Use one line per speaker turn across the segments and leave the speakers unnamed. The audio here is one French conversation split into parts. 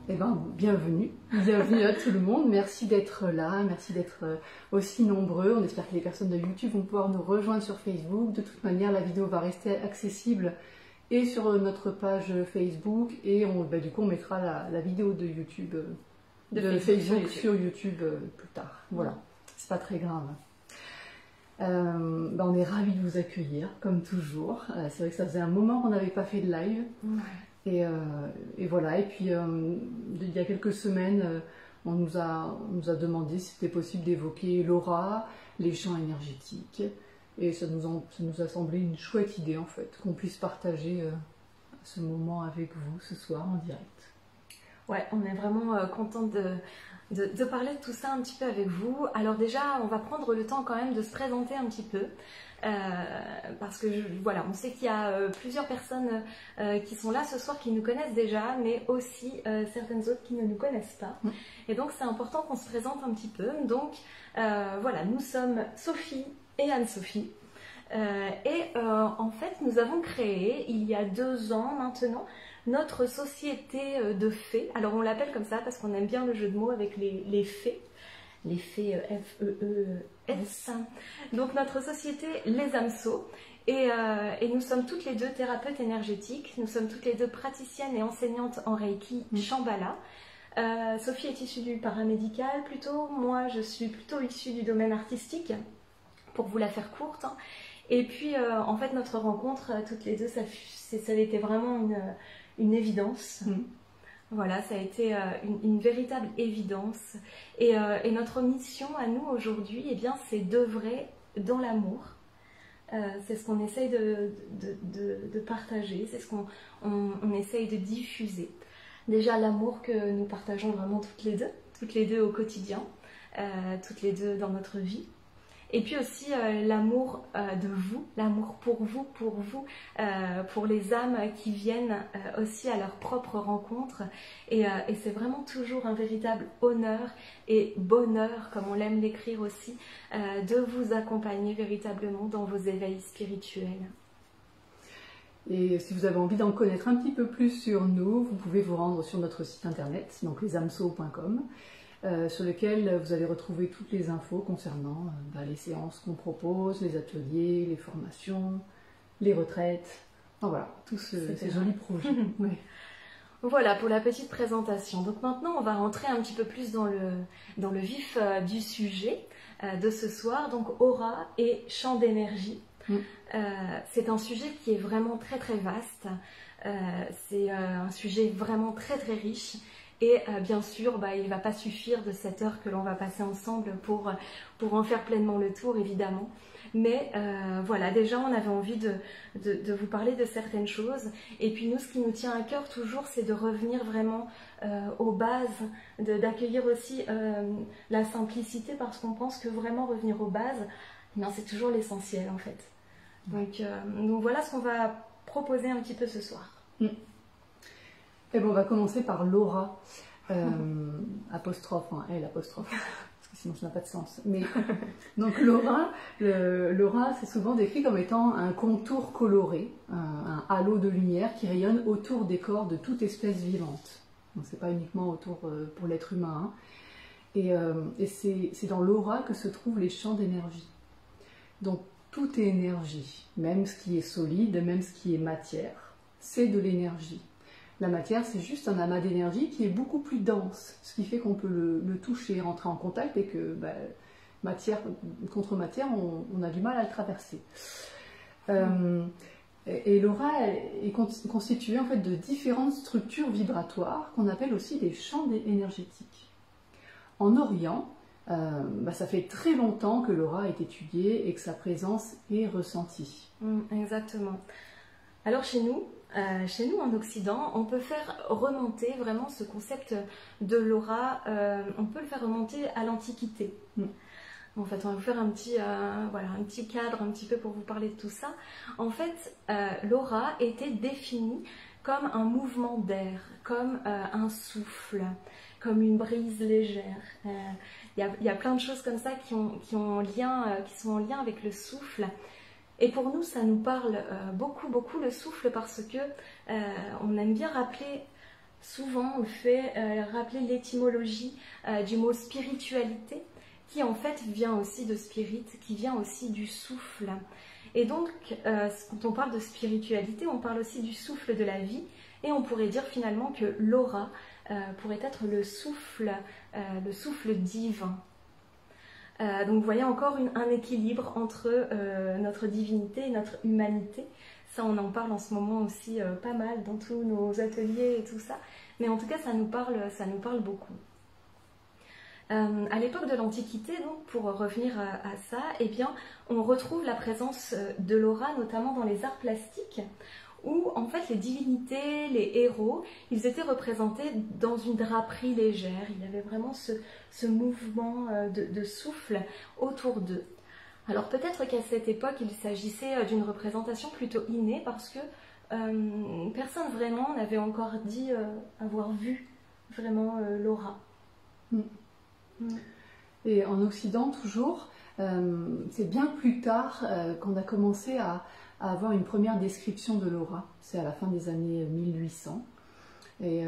Eh ben, bienvenue à tout le monde. Merci d'être là, merci d'être aussi nombreux. On espère que les personnes de YouTube vont pouvoir nous rejoindre sur Facebook. De toute manière, la vidéo va rester accessible et sur notre page Facebook et du coup, on mettra la vidéo de YouTube, de Facebook sur YouTube plus tard. Voilà, c'est pas très grave. On est ravis de vous accueillir, comme toujours. C'est vrai que ça faisait un moment qu'on n'avait pas fait de live. Ouais. Et voilà, et puis il y a quelques semaines, on nous a demandé si c'était possible d'évoquer l'aura, les champs énergétiques, et ça nous a semblé une chouette idée en fait, qu'on puisse partager ce moment avec vous ce soir en direct.
Ouais, on est vraiment contente de parler de tout ça un petit peu avec vous. Alors déjà, on va prendre le temps quand même de se présenter un petit peu. Parce que voilà, on sait qu'il y a plusieurs personnes qui sont là ce soir qui nous connaissent déjà, mais aussi certaines autres qui ne nous connaissent pas. Et donc c'est important qu'on se présente un petit peu. Donc voilà, nous sommes Sophie et Anne-Sophie. En fait, nous avons créé, il y a 2 ans maintenant, notre société de fées. Alors on l'appelle comme ça parce qu'on aime bien le jeu de mots avec les fées. Les fées F-E-E-S. Donc notre société Les Amso. Et nous sommes toutes les deux thérapeutes énergétiques. Nous sommes toutes les deux praticiennes et enseignantes en Reiki Shambhala. Sophie est issue du paramédical plutôt. Moi, je suis plutôt issue du domaine artistique, pour vous la faire courte. Et puis, en fait, notre rencontre, toutes les deux, ça a été vraiment une évidence. Voilà, ça a été une véritable évidence. Et notre mission à nous aujourd'hui, eh bien, c'est d'œuvrer dans l'amour. C'est ce qu'on essaye de partager, c'est ce qu'on essaye de diffuser. Déjà l'amour que nous partageons vraiment toutes les deux au quotidien, toutes les deux dans notre vie. Et puis aussi l'amour de vous, l'amour pour vous, pour les âmes qui viennent aussi à leur propre rencontre. Et c'est vraiment toujours un véritable honneur et bonheur, comme on l'aime l'écrire aussi, de vous accompagner véritablement dans vos éveils spirituels.
Et si vous avez envie d'en connaître un petit peu plus sur nous, vous pouvez vous rendre sur notre site internet, donc lesamso.com. Sur lequel vous allez retrouver toutes les infos concernant les séances qu'on propose, les ateliers, les formations, les retraites, enfin, voilà, tous ces jolis projets. Oui.
Voilà pour la petite présentation. Donc maintenant on va rentrer un petit peu plus dans le vif du sujet de ce soir, donc aura et champ d'énergie. C'est un sujet qui est vraiment très très vaste, c'est un sujet vraiment très très riche. Et bien sûr, il ne va pas suffire de cette heure que l'on va passer ensemble pour en faire pleinement le tour, évidemment. Mais voilà, déjà, on avait envie de vous parler de certaines choses. Et puis nous, ce qui nous tient à cœur toujours, c'est de revenir vraiment aux bases, d'accueillir aussi la simplicité, parce qu'on pense que vraiment revenir aux bases, c'est toujours l'essentiel, en fait. Donc voilà ce qu'on va proposer un petit peu ce soir.
Et on va commencer par l'aura, apostrophe, L apostrophe, parce que sinon ça n'a pas de sens. Mais donc l'aura, c'est souvent décrit comme étant un contour coloré, un halo de lumière qui rayonne autour des corps de toute espèce vivante. Donc c'est pas uniquement autour pour l'être humain. Et c'est dans l'aura que se trouvent les champs d'énergie. Donc tout est énergie, même ce qui est solide, même ce qui est matière, c'est de l'énergie. La matière, c'est juste un amas d'énergie qui est beaucoup plus dense, ce qui fait qu'on peut le toucher, rentrer en contact, et que matière contre matière, on a du mal à le traverser. Et l'aura est constituée en fait de différentes structures vibratoires qu'on appelle aussi des champs énergétiques. En Orient, ça fait très longtemps que l'aura est étudiée et que sa présence est ressentie.
Exactement. Alors chez nous en Occident, on peut faire remonter vraiment ce concept de l'aura, on peut le faire remonter à l'Antiquité. En fait, on va vous faire un petit cadre un petit peu pour vous parler de tout ça. En fait, l'aura était définie comme un mouvement d'air, comme un souffle, comme une brise légère. Il y a plein de choses comme ça qui sont en lien avec le souffle. Et pour nous, ça nous parle beaucoup le souffle, parce que on aime bien rappeler souvent on fait rappeler l'étymologie du mot spiritualité, qui en fait vient aussi de spirit, qui vient aussi du souffle. Et donc, quand on parle de spiritualité, on parle aussi du souffle de la vie, et on pourrait dire finalement que l'aura pourrait être le souffle divin. Donc vous voyez encore un équilibre entre notre divinité et notre humanité. Ça, on en parle en ce moment aussi pas mal dans tous nos ateliers et tout ça. Mais en tout cas, ça nous parle beaucoup. À l'époque de l'Antiquité, donc, pour revenir à ça, eh bien, on retrouve la présence de l'aura, notamment dans les arts plastiques, où en fait les divinités, les héros, ils étaient représentés dans une draperie légère. Il y avait vraiment ce mouvement de souffle autour d'eux. Alors peut-être qu'à cette époque, il s'agissait d'une représentation plutôt innée, parce que personne vraiment n'avait encore dit avoir vu vraiment l'aura.
Et en Occident, toujours, c'est bien plus tard qu'on a commencé à avoir une première description de l'aura. C'est à la fin des années 1800. Et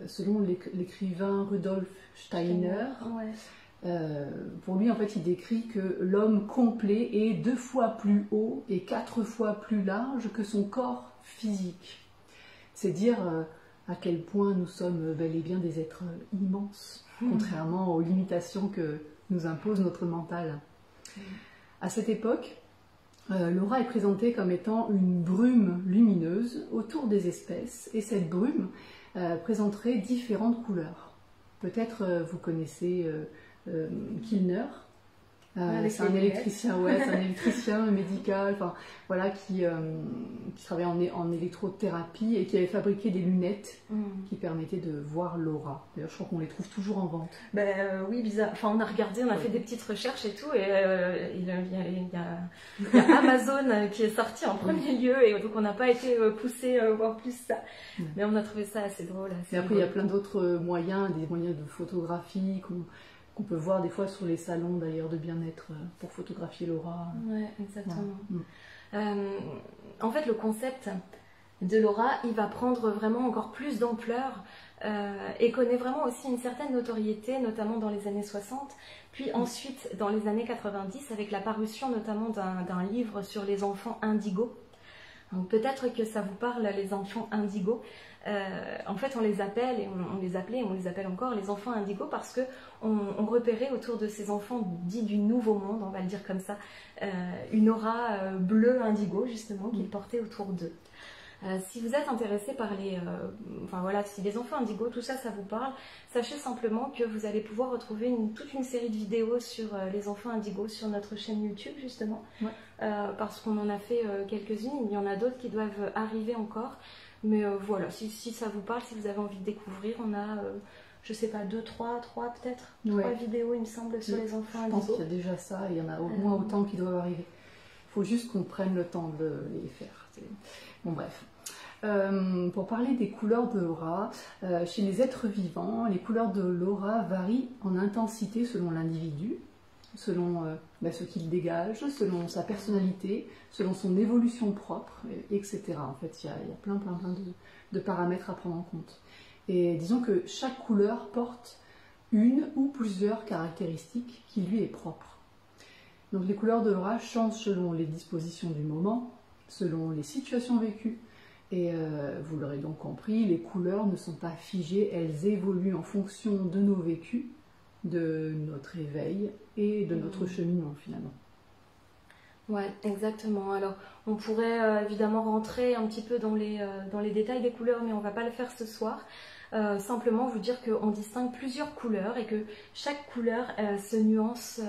selon l'écrivain Rudolf Steiner, pour lui, en fait, il décrit que l'homme complet est 2 fois plus haut et 4 fois plus large que son corps physique. C'est dire à quel point nous sommes bel et bien des êtres immenses, contrairement aux limitations que nous impose notre mental. À cette époque, l'aura est présentée comme étant une brume lumineuse autour des espèces, et cette brume présenterait différentes couleurs. Peut-être vous connaissez Kilner. C'est un électricien, c'est un électricien médical, enfin voilà, qui travaillait en électrothérapie et qui avait fabriqué des lunettes qui permettaient de voir l'aura. D'ailleurs, je crois qu'on les trouve toujours en vente.
Oui, bizarre. Enfin, on a regardé, on a fait des petites recherches et tout, et il y a Amazon qui est sorti en premier lieu, et donc on n'a pas été poussé voir plus ça. Mais on a trouvé ça assez drôle.
Et après, il y a plein d'autres moyens, des moyens de photographie qu'on peut voir des fois sur les salons d'ailleurs de bien-être pour photographier l'aura.
Oui, exactement. En fait, le concept de l'aura, il va prendre vraiment encore plus d'ampleur et connaît vraiment aussi une certaine notoriété, notamment dans les années 60, puis ensuite dans les années 90, avec la parution notamment d'un livre sur les enfants indigos. Peut-être que ça vous parle, les enfants indigos. En fait, on les appelle, et on les appelait, et on les appelle encore les enfants indigos, parce qu'on repérait autour de ces enfants dits du nouveau monde, on va le dire comme ça, une aura bleue indigo, justement, qu'ils portaient autour d'eux. Si vous êtes intéressé par si les enfants indigos, tout ça, ça vous parle, sachez simplement que vous allez pouvoir retrouver toute une série de vidéos sur les enfants indigos sur notre chaîne YouTube, justement, parce qu'on en a fait quelques-unes. Il y en a d'autres qui doivent arriver encore, mais voilà, si ça vous parle, si vous avez envie de découvrir, on a, je sais pas, 3 peut-être, 3 vidéos, il me semble, sur les enfants indigos.
Je pense qu'il y a déjà ça, il y en a au moins autant qui doivent arriver. Il faut juste qu'on prenne le temps de les faire. Bon, bref. Pour parler des couleurs de l'aura, chez les êtres vivants, les couleurs de l'aura varient en intensité selon l'individu, selon ce qu'il dégage, selon sa personnalité, selon son évolution propre, etc. En fait, il y a plein de paramètres à prendre en compte. Et disons que chaque couleur porte une ou plusieurs caractéristiques qui lui est propre. Donc les couleurs de l'aura changent selon les dispositions du moment, selon les situations vécues. Et vous l'aurez donc compris, les couleurs ne sont pas figées, elles évoluent en fonction de nos vécus, de notre éveil et de notre cheminement finalement.
Ouais, exactement. Alors, on pourrait évidemment rentrer un petit peu dans les détails des couleurs, mais on ne va pas le faire ce soir. Simplement vous dire qu'on distingue plusieurs couleurs et que chaque couleur se nuance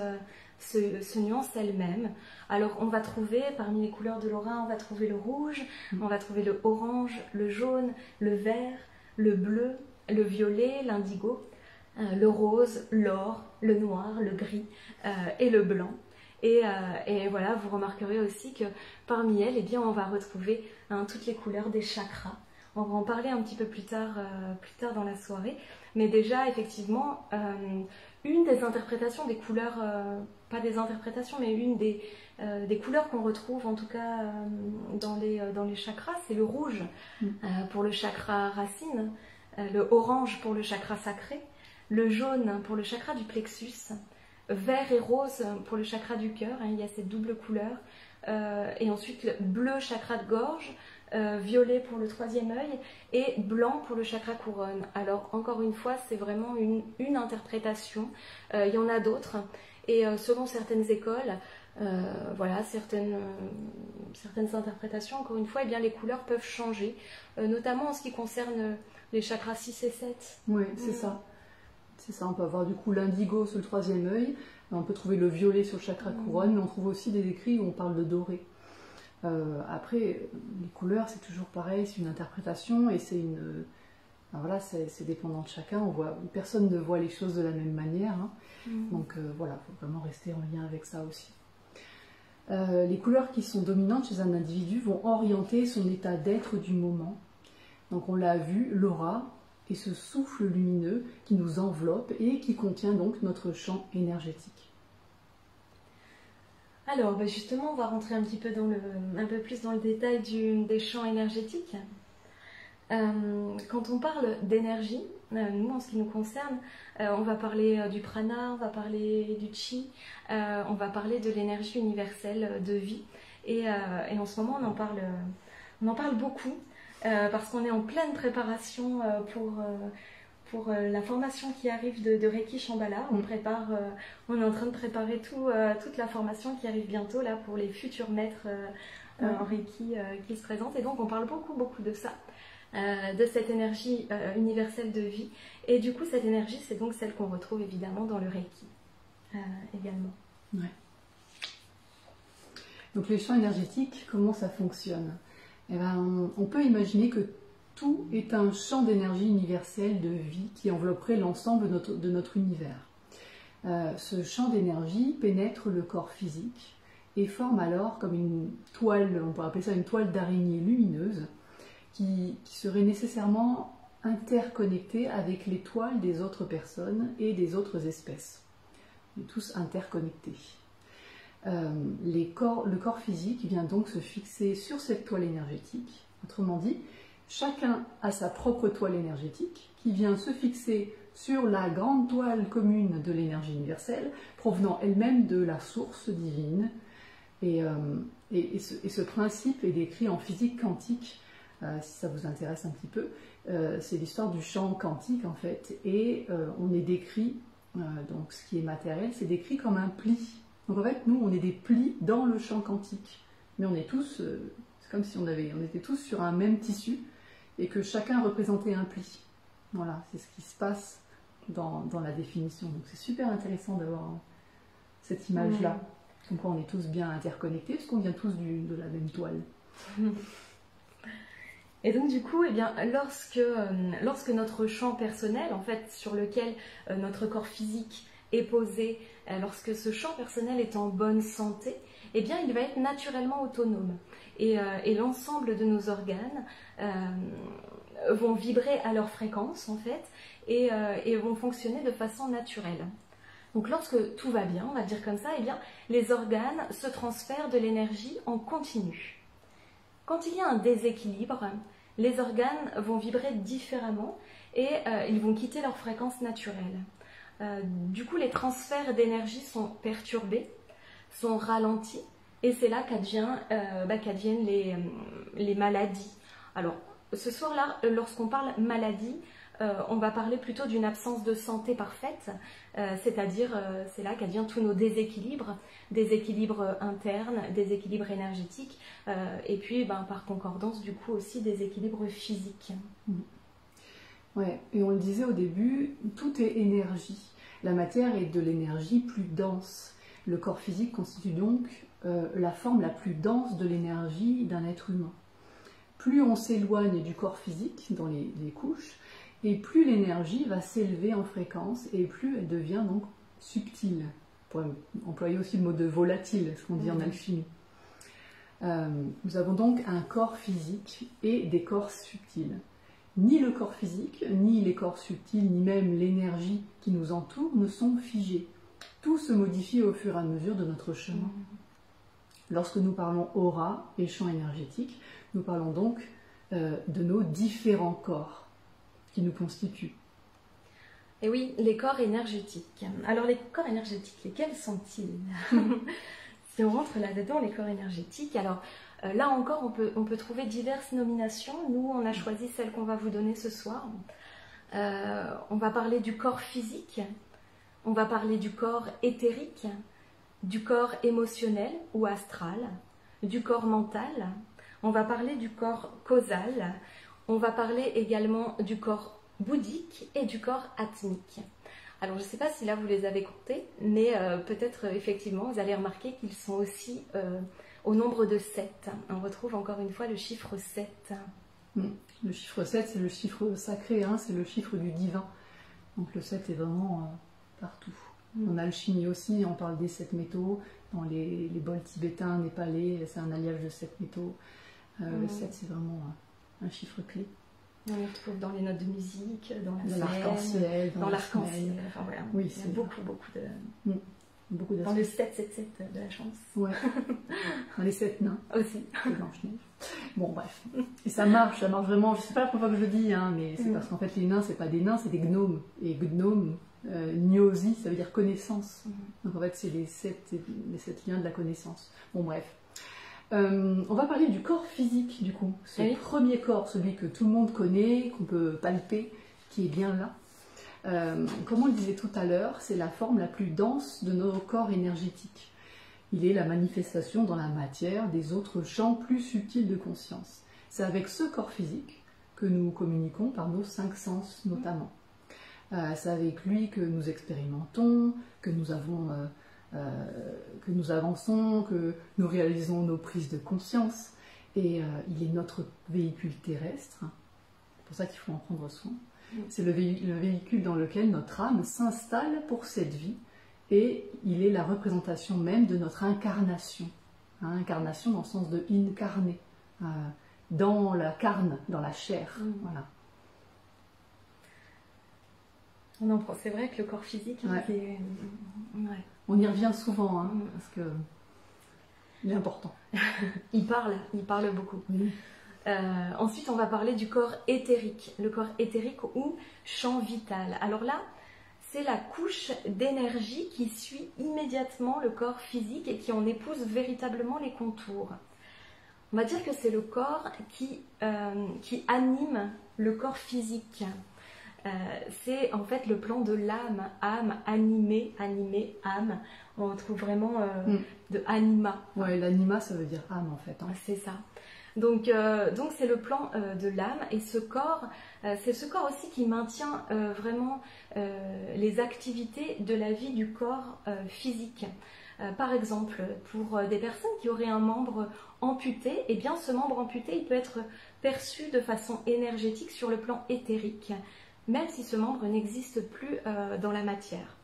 elle-même. Alors on va trouver, parmi les couleurs de l'aura, on va trouver le rouge, on va trouver le orange, le jaune, le vert, le bleu, le violet, l'indigo, le rose, l'or, le noir, le gris et le blanc. Et voilà, vous remarquerez aussi que parmi elles, eh bien, on va retrouver toutes les couleurs des chakras. On va en parler un petit peu plus tard dans la soirée. Mais déjà, effectivement, une des interprétations des couleurs, pas des interprétations, mais une des couleurs qu'on retrouve en tout cas dans les chakras, c'est le rouge. Pour le chakra racine, le orange pour le chakra sacré, le jaune pour le chakra du plexus, vert et rose pour le chakra du cœur, il y a cette double couleur, et ensuite le bleu chakra de gorge, violet pour le troisième œil et blanc pour le chakra couronne. Alors encore une fois, c'est vraiment une interprétation, il y en a d'autres, et selon certaines écoles, voilà, certaines interprétations, encore une fois, eh bien, les couleurs peuvent changer, notamment en ce qui concerne les chakras 6 et 7.
Oui, c'est ça. C'est ça, on peut avoir du coup l'indigo sur le troisième œil, on peut trouver le violet sur le chakra couronne, mais on trouve aussi des écrits où on parle de doré. Après, les couleurs, c'est toujours pareil, c'est une interprétation et c'est une... voilà, c'est dépendant de chacun, personne ne voit les choses de la même manière, hein. Donc voilà, il faut vraiment rester en lien avec ça aussi. Les couleurs qui sont dominantes chez un individu vont orienter son état d'être du moment. Donc on l'a vu, l'aura est ce souffle lumineux qui nous enveloppe et qui contient donc notre champ énergétique.
Alors justement, on va rentrer un petit peu un peu plus dans le détail des champs énergétiques. Quand on parle d'énergie, nous en ce qui nous concerne, on va parler du prana, on va parler du chi, on va parler de l'énergie universelle de vie. Et en ce moment, on en parle beaucoup parce qu'on est en pleine préparation pour la formation qui arrive de Reiki Shambhala. On est en train de préparer toute la formation qui arrive bientôt là pour les futurs maîtres en Reiki qui se présentent. Et donc, on parle beaucoup de ça. De cette énergie universelle de vie. Et du coup, cette énergie, c'est donc celle qu'on retrouve évidemment dans le Reiki également.
Ouais. Donc les champs énergétiques, comment ça fonctionne? Eh ben, on peut imaginer que tout est un champ d'énergie universelle de vie qui envelopperait l'ensemble de notre univers. Ce champ d'énergie pénètre le corps physique et forme alors comme une toile, on pourrait appeler ça une toile d'araignée lumineuse, qui serait nécessairement interconnectée avec les toiles des autres personnes et des autres espèces. On est tous interconnectés. Le corps physique vient donc se fixer sur cette toile énergétique. Autrement dit, chacun a sa propre toile énergétique qui vient se fixer sur la grande toile commune de l'énergie universelle, provenant elle-même de la source divine. Et ce principe est décrit en physique quantique. Si ça vous intéresse un petit peu, c'est l'histoire du champ quantique en fait, et on est décrit, donc ce qui est matériel, c'est décrit comme un pli. Donc en fait, nous, on est des plis dans le champ quantique, mais on est tous, c'est comme si on était tous sur un même tissu, et que chacun représentait un pli. Voilà, c'est ce qui se passe dans la définition. Donc c'est super intéressant d'avoir cette image-là, comme quoi on est tous bien interconnectés, parce qu'on vient tous de la même toile.
Et donc du coup, eh bien, lorsque notre champ personnel, en fait, sur lequel notre corps physique est posé, lorsque ce champ personnel est en bonne santé, eh bien, il va être naturellement autonome. Et l'ensemble de nos organes vont vibrer à leur fréquence, en fait, et vont fonctionner de façon naturelle. Donc lorsque tout va bien, on va dire comme ça, eh bien, les organes se transfèrent de l'énergie en continu. Quand il y a un déséquilibre, les organes vont vibrer différemment et ils vont quitter leur fréquence naturelle. Du coup, les transferts d'énergie sont perturbés, sont ralentis, et c'est là qu'adviennent les maladies. Alors, ce soir-là, lorsqu'on parle maladie, on va parler plutôt d'une absence de santé parfaite, c'est-à-dire c'est là qu'adviennent tous nos déséquilibres internes, déséquilibres énergétiques, et puis par concordance du coup aussi des équilibres physiques.
Ouais, et on le disait au début, tout est énergie. La matière est de l'énergie plus dense. Le corps physique constitue donc la forme la plus dense de l'énergie d'un être humain. Plus on s'éloigne du corps physique dans les couches, et plus l'énergie va s'élever en fréquence et plus elle devient donc subtile. On pourrait employer aussi le mot de volatile, ce qu'on dit en alchimie. Nous avons donc un corps physique et des corps subtils. Ni le corps physique, ni les corps subtils, ni même l'énergie qui nous entoure ne sont figés. Tout se modifie au fur et à mesure de notre chemin. Lorsque nous parlons aura et champ énergétique, nous parlons donc de nos différents corps. qui nous constituent.
Et oui, les corps énergétiques. Alors les corps énergétiques, lesquels sont-ils? Si on rentre là-dedans, les corps énergétiques, alors là encore on peut trouver diverses nominations. Nous on a choisi celle qu'on va vous donner ce soir. On va parler du corps physique, on va parler du corps éthérique, du corps émotionnel ou astral, du corps mental, on va parler du corps causal, on va parler également du corps bouddhique et du corps atmique. Alors je ne sais pas si là vous les avez comptés, mais peut-être effectivement vous allez remarquer qu'ils sont aussi au nombre de 7. On retrouve encore une fois le chiffre 7.
Le chiffre 7, c'est le chiffre sacré, hein, c'est le chiffre du divin. Donc le 7 est vraiment partout. En alchimie aussi, on parle des 7 métaux. Dans les bols tibétains, népalais, c'est un alliage de 7 métaux. Le 7, c'est vraiment un chiffre clé.
On le retrouve dans les notes de musique, dans
l'arc-en-ciel.
Dans l'arc-en-ciel. Enfin, voilà.
Oui,
il y a beaucoup de... Dans le 777 de la chance.
Ouais. Dans les 7 nains.
Aussi.
Blanche-Neige. Bon, bref. Et ça marche vraiment. Je sais pas la première fois que je le dis, hein, mais c'est parce qu'en fait, les nains, c'est pas des nains, c'est des gnomes. Et gnome, gnosi, ça veut dire connaissance. Donc en fait, c'est les 7 liens de la connaissance. Bon, bref. On va parler du corps physique, du coup. Ce premier corps, celui que tout le monde connaît, qu'on peut palper, qui est bien là. Comme on le disait tout à l'heure, c'est la forme la plus dense de nos corps énergétiques. Il est la manifestation dans la matière des autres champs plus subtils de conscience. C'est avec ce corps physique que nous communiquons par nos 5 sens notamment. C'est avec lui que nous expérimentons, que nous avançons, que nous réalisons nos prises de conscience. Et il est notre véhicule terrestre. C'est pour ça qu'il faut en prendre soin. C'est le véhicule dans lequel notre âme s'installe pour cette vie. Et il est la représentation même de notre incarnation. Incarnation dans le sens de incarner. Dans la carne, dans la chair. Voilà.
C'est vrai que le corps physique,
on y revient souvent, hein, parce que il est important.
il parle beaucoup. Ensuite, on va parler du corps éthérique, le corps éthérique ou champ vital. Alors là, c'est la couche d'énergie qui suit immédiatement le corps physique et qui en épouse véritablement les contours. On va dire que c'est le corps qui anime le corps physique. C'est en fait le plan de l'âme, âme, animé, âme. On retrouve vraiment de anima.
Ouais, l'anima, ça veut dire âme en fait. Hein.
C'est ça. Donc c'est le plan de l'âme et ce corps, c'est ce corps aussi qui maintient vraiment les activités de la vie du corps physique. Par exemple, pour des personnes qui auraient un membre amputé, eh bien ce membre amputé il peut être perçu de façon énergétique sur le plan éthérique, même si ce membre n'existe plus dans la matière.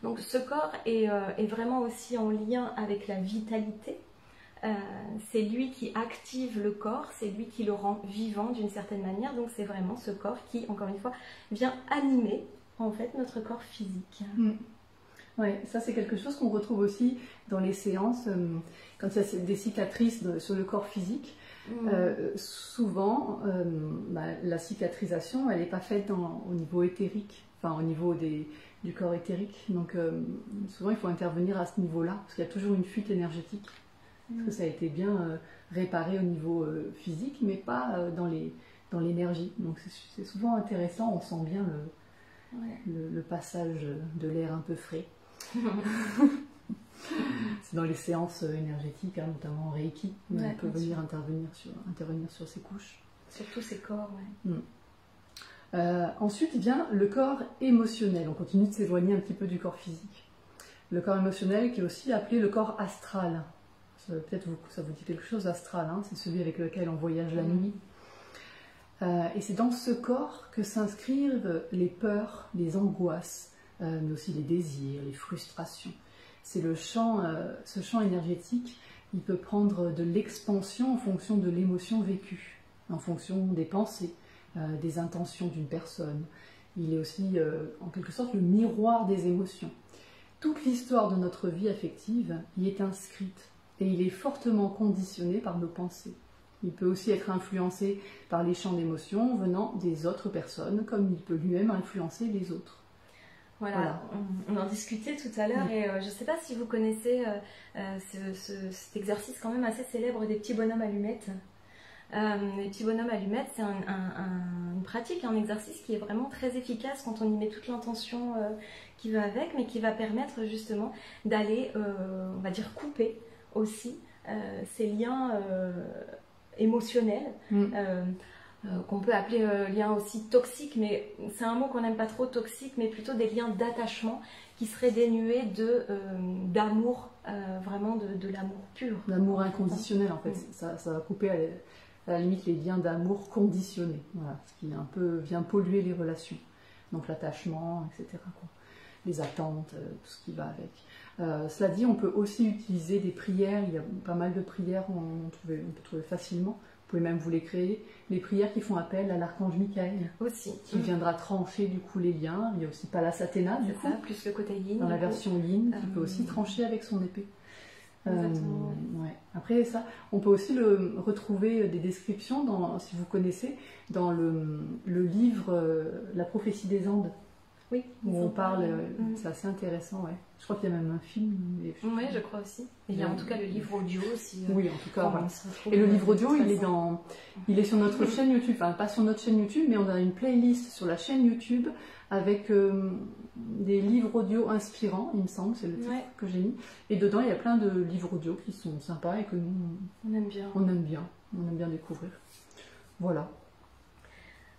Donc ce corps est vraiment aussi en lien avec la vitalité. C'est lui qui active le corps, c'est lui qui le rend vivant d'une certaine manière. Donc c'est vraiment ce corps qui, encore une fois, vient animer en fait notre corps physique.
Oui, ça c'est quelque chose qu'on retrouve aussi dans les séances, quand il y a des cicatrices sur le corps physique. Souvent, la cicatrisation, elle n'est pas faite au niveau éthérique, enfin au niveau du corps éthérique. Donc souvent, il faut intervenir à ce niveau-là, parce qu'il y a toujours une fuite énergétique. Parce que ça a été bien réparé au niveau physique, mais pas dans l'énergie. Donc c'est souvent intéressant, on sent bien le passage de l'air un peu frais. C'est dans les séances énergétiques, hein, notamment Reiki, où on peut venir intervenir sur ces couches.
Surtout ces corps,
ensuite vient le corps émotionnel. On continue de s'éloigner un petit peu du corps physique. Le corps émotionnel qui est aussi appelé le corps astral. Peut-être ça vous dit quelque chose, astral, hein, c'est celui avec lequel on voyage la nuit. Et c'est dans ce corps que s'inscrivent les peurs, les angoisses, mais aussi les désirs, les frustrations. C'est ce champ énergétique, il peut prendre de l'expansion en fonction de l'émotion vécue, en fonction des pensées, des intentions d'une personne. Il est aussi, en quelque sorte, le miroir des émotions. Toute l'histoire de notre vie affective y est inscrite et il est fortement conditionné par nos pensées. Il peut aussi être influencé par les champs d'émotions venant des autres personnes, comme il peut lui-même influencer les autres.
Voilà. On en discutait tout à l'heure et je ne sais pas si vous connaissez cet exercice quand même assez célèbre des petits bonhommes allumettes. Les petits bonhommes allumettes, c'est une pratique, un exercice qui est vraiment très efficace quand on y met toute l'intention qui va avec, mais qui va permettre justement d'aller, on va dire, couper aussi ces liens émotionnels. Qu'on peut appeler liens aussi toxiques, mais c'est un mot qu'on n'aime pas trop, toxique, mais plutôt des liens d'attachement qui seraient dénués d'amour, vraiment de l'amour pur.
L'amour inconditionnel, en fait. Ça va couper à la limite les liens d'amour conditionnés, voilà, ce qui un peu vient polluer les relations. Donc l'attachement, etc., quoi. Les attentes, tout ce qui va avec. Cela dit, on peut aussi utiliser des prières, il y a pas mal de prières, on peut trouver facilement. Vous pouvez même vous les créer, les prières qui font appel à l'archange Michael aussi, qui viendra trancher du coup les liens. Il y a aussi Pallas Athéna, du coup,
plus le côté yin,
dans la version yin, qui peut aussi trancher avec son épée. Ouais. Après ça, on peut aussi retrouver des descriptions, si vous connaissez, dans le livre La prophétie des Andes.
Oui,
où on parle, c'est assez intéressant, ouais. Je crois qu'il y a même un film.
Oui, je crois aussi. Et il y a en tout cas le livre audio aussi.
Oui, en tout cas. Voilà. Et le livre audio, il est sur notre chaîne YouTube, enfin pas sur notre chaîne YouTube, mais on a une playlist sur la chaîne YouTube avec des livres audio inspirants, il me semble, c'est le titre que j'ai mis. Et dedans, il y a plein de livres audio qui sont sympas et que nous,
on aime bien.
On aime bien découvrir. Voilà.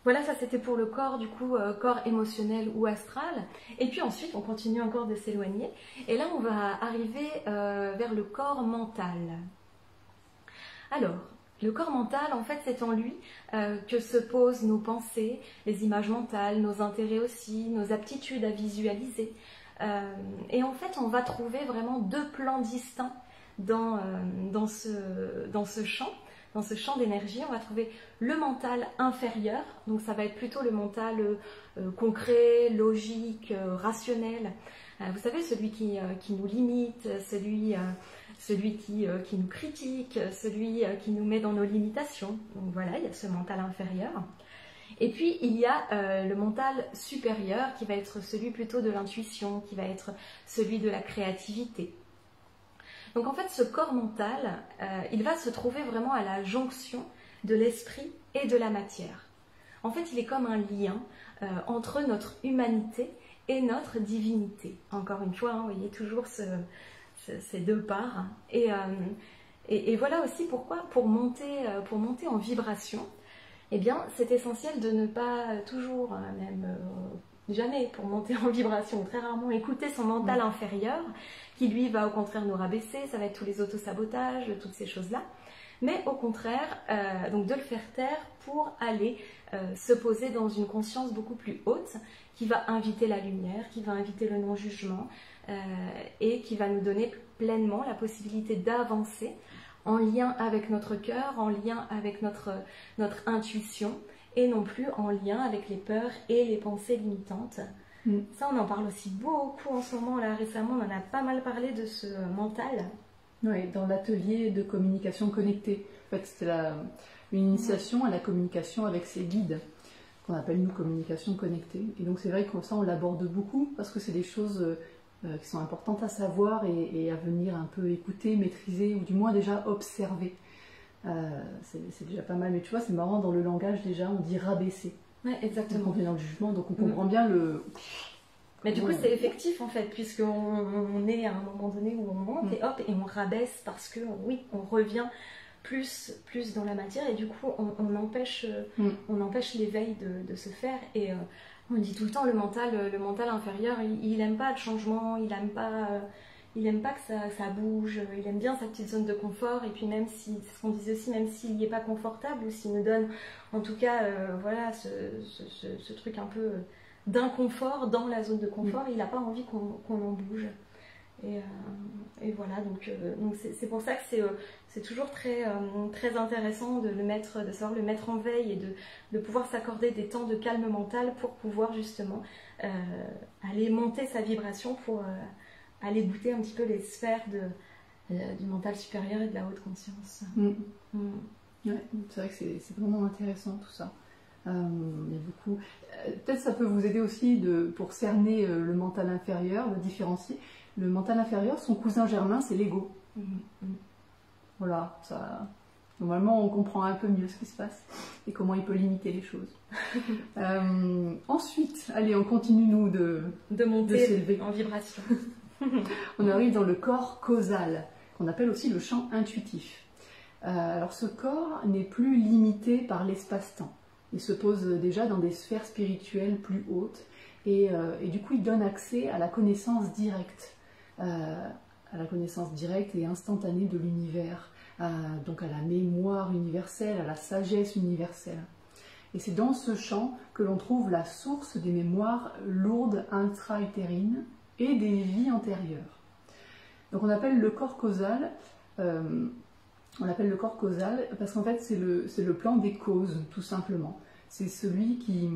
Voilà, ça c'était pour le corps, du coup, corps émotionnel ou astral. Et puis ensuite, on continue encore de s'éloigner. Et là, on va arriver vers le corps mental. Alors, le corps mental, en fait, c'est en lui que se posent nos pensées, les images mentales, nos intérêts aussi, nos aptitudes à visualiser. Et en fait, on va trouver vraiment deux plans distincts dans ce champ. Dans ce champ d'énergie, on va trouver le mental inférieur, donc ça va être plutôt le mental concret, logique, rationnel. Vous savez, celui qui nous limite, celui qui nous critique, celui qui nous met dans nos limitations. Donc voilà, il y a ce mental inférieur. Et puis, il y a le mental supérieur qui va être celui plutôt de l'intuition, qui va être celui de la créativité. Donc en fait, ce corps mental, il va se trouver vraiment à la jonction de l'esprit et de la matière. En fait, il est comme un lien entre notre humanité et notre divinité. Encore une fois, vous voyez toujours ces deux parts. Et voilà aussi pourquoi, pour monter en vibration, eh bien, c'est essentiel de ne pas toujours, jamais pour monter en vibration, très rarement écouter son mental inférieur, qui lui va au contraire nous rabaisser, ça va être tous les autosabotages, toutes ces choses-là. Mais au contraire, donc de le faire taire pour aller se poser dans une conscience beaucoup plus haute, qui va inviter la lumière, qui va inviter le non-jugement, et qui va nous donner pleinement la possibilité d'avancer en lien avec notre cœur, en lien avec notre intuition, et non plus en lien avec les peurs et les pensées limitantes. Ça, on en parle aussi beaucoup en ce moment. Là, récemment, on en a pas mal parlé de ce mental.
Oui, dans l'atelier de communication connectée. En fait, c'était une initiation à la communication avec ses guides, qu'on appelle nous communication connectée. Et donc, c'est vrai que ça, on l'aborde beaucoup parce que c'est des choses qui sont importantes à savoir et à venir un peu écouter, maîtriser, ou du moins déjà observer. C'est déjà pas mal. Mais tu vois, c'est marrant, dans le langage, déjà, on dit rabaisser.
Oui, exactement.
On vient dans le jugement, donc on comprend bien le...
Mais du coup, c'est effectif en fait, puisqu'on est à un moment donné où on monte et hop, et on rabaisse parce que oui, on revient plus dans la matière et du coup, on empêche l'éveil de se faire. Et on dit tout le temps, le mental inférieur, il aime pas le changement, il aime pas que ça bouge, il aime bien sa petite zone de confort. Et puis même si, c'est ce qu'on disait aussi, même s'il n'y est pas confortable ou s'il nous donne en tout cas voilà, ce truc un peu d'inconfort dans la zone de confort, il n'a pas envie qu'on en bouge. Et voilà, donc c'est pour ça que c'est toujours très intéressant de savoir le mettre en veille et de pouvoir s'accorder des temps de calme mental pour pouvoir justement aller monter sa vibration pour aller goûter un petit peu les sphères du mental supérieur et de la haute conscience.
Ouais, c'est vrai que c'est vraiment intéressant tout ça. Il y a beaucoup. Peut-être ça peut vous aider aussi pour cerner le mental inférieur, le différencier. Le mental inférieur, son cousin germain, c'est l'ego. Voilà, ça. Normalement, on comprend un peu mieux ce qui se passe et comment il peut limiter les choses. Ensuite, allez, on continue nous de
monter
s'élever
en vibration.
On arrive dans le corps causal, qu'on appelle aussi le champ intuitif. Alors ce corps n'est plus limité par l'espace-temps. Il se pose déjà dans des sphères spirituelles plus hautes et du coup il donne accès à la connaissance directe, et instantanée de l'univers, donc à la mémoire universelle, à la sagesse universelle. Et c'est dans ce champ que l'on trouve la source des mémoires lourdes intra-utérines et des vies antérieures. Donc on appelle le corps causal, parce qu'en fait c'est le plan des causes, tout simplement. C'est celui qui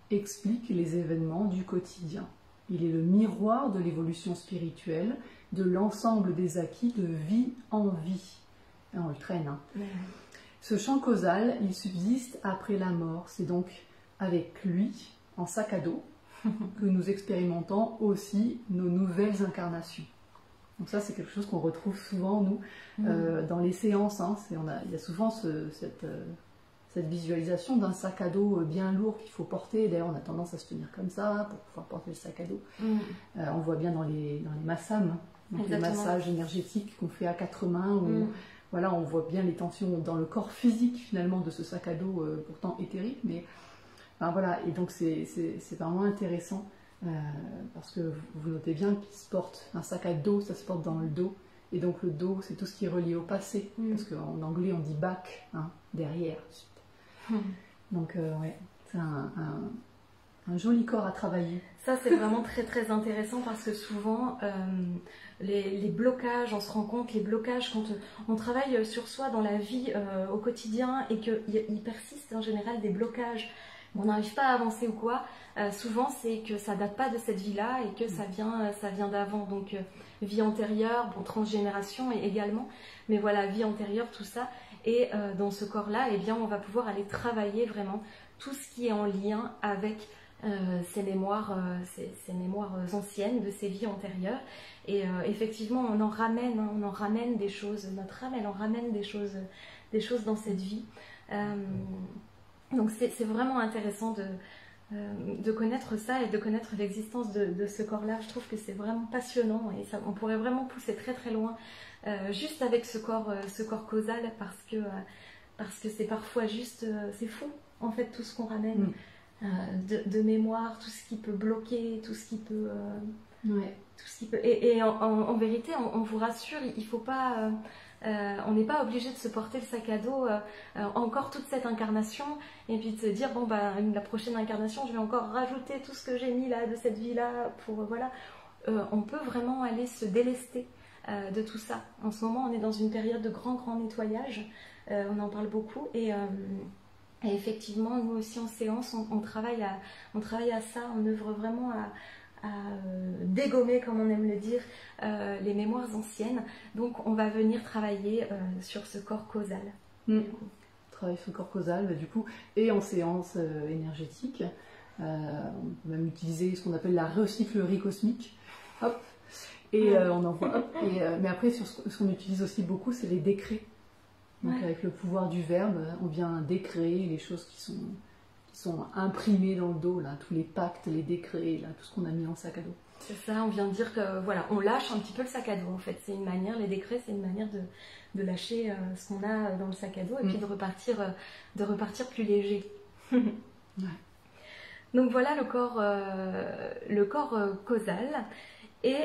explique les événements du quotidien. Il est le miroir de l'évolution spirituelle, de l'ensemble des acquis de vie en vie. Et on le traîne. Hein. Ce champ causal, il subsiste après la mort. C'est donc avec lui, en sac à dos, que nous expérimentons aussi nos nouvelles incarnations. Donc ça, c'est quelque chose qu'on retrouve souvent, nous, dans les séances. Hein. Il y a souvent cette visualisation d'un sac à dos bien lourd qu'il faut porter. D'ailleurs, on a tendance à se tenir comme ça pour pouvoir porter le sac à dos. On voit bien dans les massams, donc les massages énergétiques qu'on fait à quatre mains, où voilà, on voit bien les tensions dans le corps physique, finalement, de ce sac à dos pourtant éthérique. Mais enfin, voilà, et donc c'est vraiment intéressant. Parce que vous notez bien qu'il se porte un sac à dos, ça se porte dans le dos, et donc le dos c'est tout ce qui est relié au passé, parce qu'en anglais on dit back, hein, derrière. Donc ouais, c'est un joli corps à travailler.
Ça c'est vraiment très très intéressant parce que souvent les blocages, on se rend compte, les blocages quand on travaille sur soi dans la vie au quotidien et qu'il persiste en général des blocages, on n'arrive pas à avancer ou quoi, souvent c'est que ça date pas de cette vie-là et que ça vient d'avant, donc vie antérieure, bon, transgénération également, mais voilà, vie antérieure, tout ça, et dans ce corps-là, eh bien, on va pouvoir aller travailler vraiment tout ce qui est en lien avec ces mémoires anciennes de ces vies antérieures, et effectivement on en ramène des choses, notre âme elle en ramène des choses dans cette vie. Donc c'est vraiment intéressant de connaître ça et de connaître l'existence de ce corps-là. Je trouve que c'est vraiment passionnant et ça, on pourrait vraiment pousser très très loin juste avec ce corps causal parce que c'est parfois juste, c'est fou en fait tout ce qu'on ramène de mémoire, tout ce qui peut bloquer, tout ce qui peut... Et en vérité, on vous rassure, il faut pas... on n'est pas obligé de se porter le sac à dos encore toute cette incarnation et puis de se dire bon bah la prochaine incarnation je vais encore rajouter tout ce que j'ai mis là de cette vie là pour voilà. On peut vraiment aller se délester de tout ça. En ce moment on est dans une période de grand nettoyage, on en parle beaucoup et effectivement nous aussi en séance on travaille à ça, on œuvre vraiment à dégommer, comme on aime le dire, les mémoires anciennes. Donc on va venir travailler sur ce corps causal.
Travailler sur le corps causal, du coup, et en séance énergétique. On peut même utiliser ce qu'on appelle la recyclerie cosmique. Hop, et on envoie. Mais après, ce qu'on utilise aussi beaucoup, c'est les décrets. Donc avec le pouvoir du verbe, on vient décréer les choses qui sont imprimés dans le dos, là, tous les pactes, les décrets, là, tout ce qu'on a mis en sac à dos.
C'est ça, on vient de dire que voilà, on lâche un petit peu le sac à dos en fait. C'est une manière, les décrets, c'est une manière de lâcher ce qu'on a dans le sac à dos et puis de repartir plus léger. Donc voilà le corps causal. Et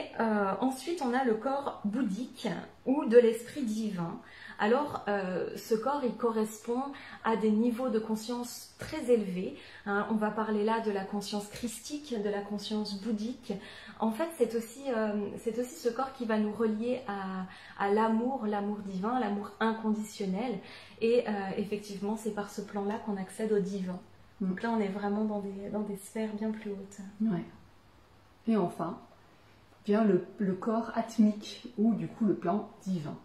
ensuite on a le corps bouddhique ou de l'esprit divin. Alors, ce corps, il correspond à des niveaux de conscience très élevés. Hein. On va parler là de la conscience christique, de la conscience bouddhique. En fait, c'est aussi ce corps qui va nous relier à l'amour divin, l'amour inconditionnel. Et effectivement, c'est par ce plan-là qu'on accède au divin. Donc là, on est vraiment dans des sphères bien plus hautes.
Ouais. Et enfin, vient le corps atmique, ou du coup le plan divin.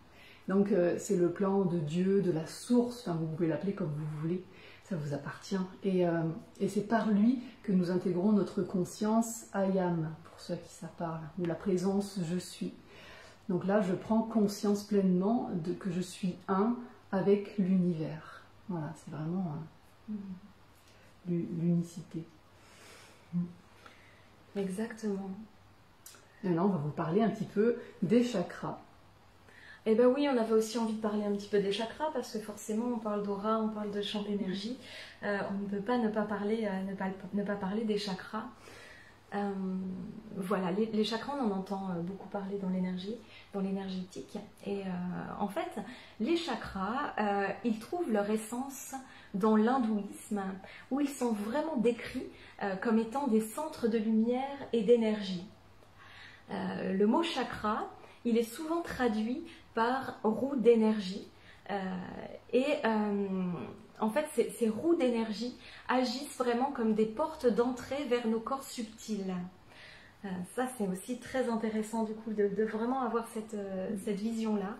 Donc c'est le plan de Dieu, de la source, enfin, vous pouvez l'appeler comme vous voulez, ça vous appartient. Et c'est par lui que nous intégrons notre conscience I am, pour ceux à qui ça parle, ou la présence je suis. Donc là, je prends conscience pleinement que je suis un avec l'univers. Voilà, c'est vraiment l'unicité.
Exactement.
Et là, on va vous parler un petit peu des chakras.
Eh bien oui, on avait aussi envie de parler un petit peu des chakras parce que forcément on parle d'aura, on parle de champ d'énergie. On ne peut pas ne pas parler, ne pas parler des chakras. Voilà, les chakras, on en entend beaucoup parler dans l'énergie, dans l'énergétique. Et en fait, les chakras, ils trouvent leur essence dans l'hindouisme, où ils sont vraiment décrits comme étant des centres de lumière et d'énergie. Le mot chakra, il est souvent traduit par roue d'énergie. En fait, ces roues d'énergie agissent vraiment comme des portes d'entrée vers nos corps subtils. Ça, c'est aussi très intéressant du coup de vraiment avoir cette vision-là.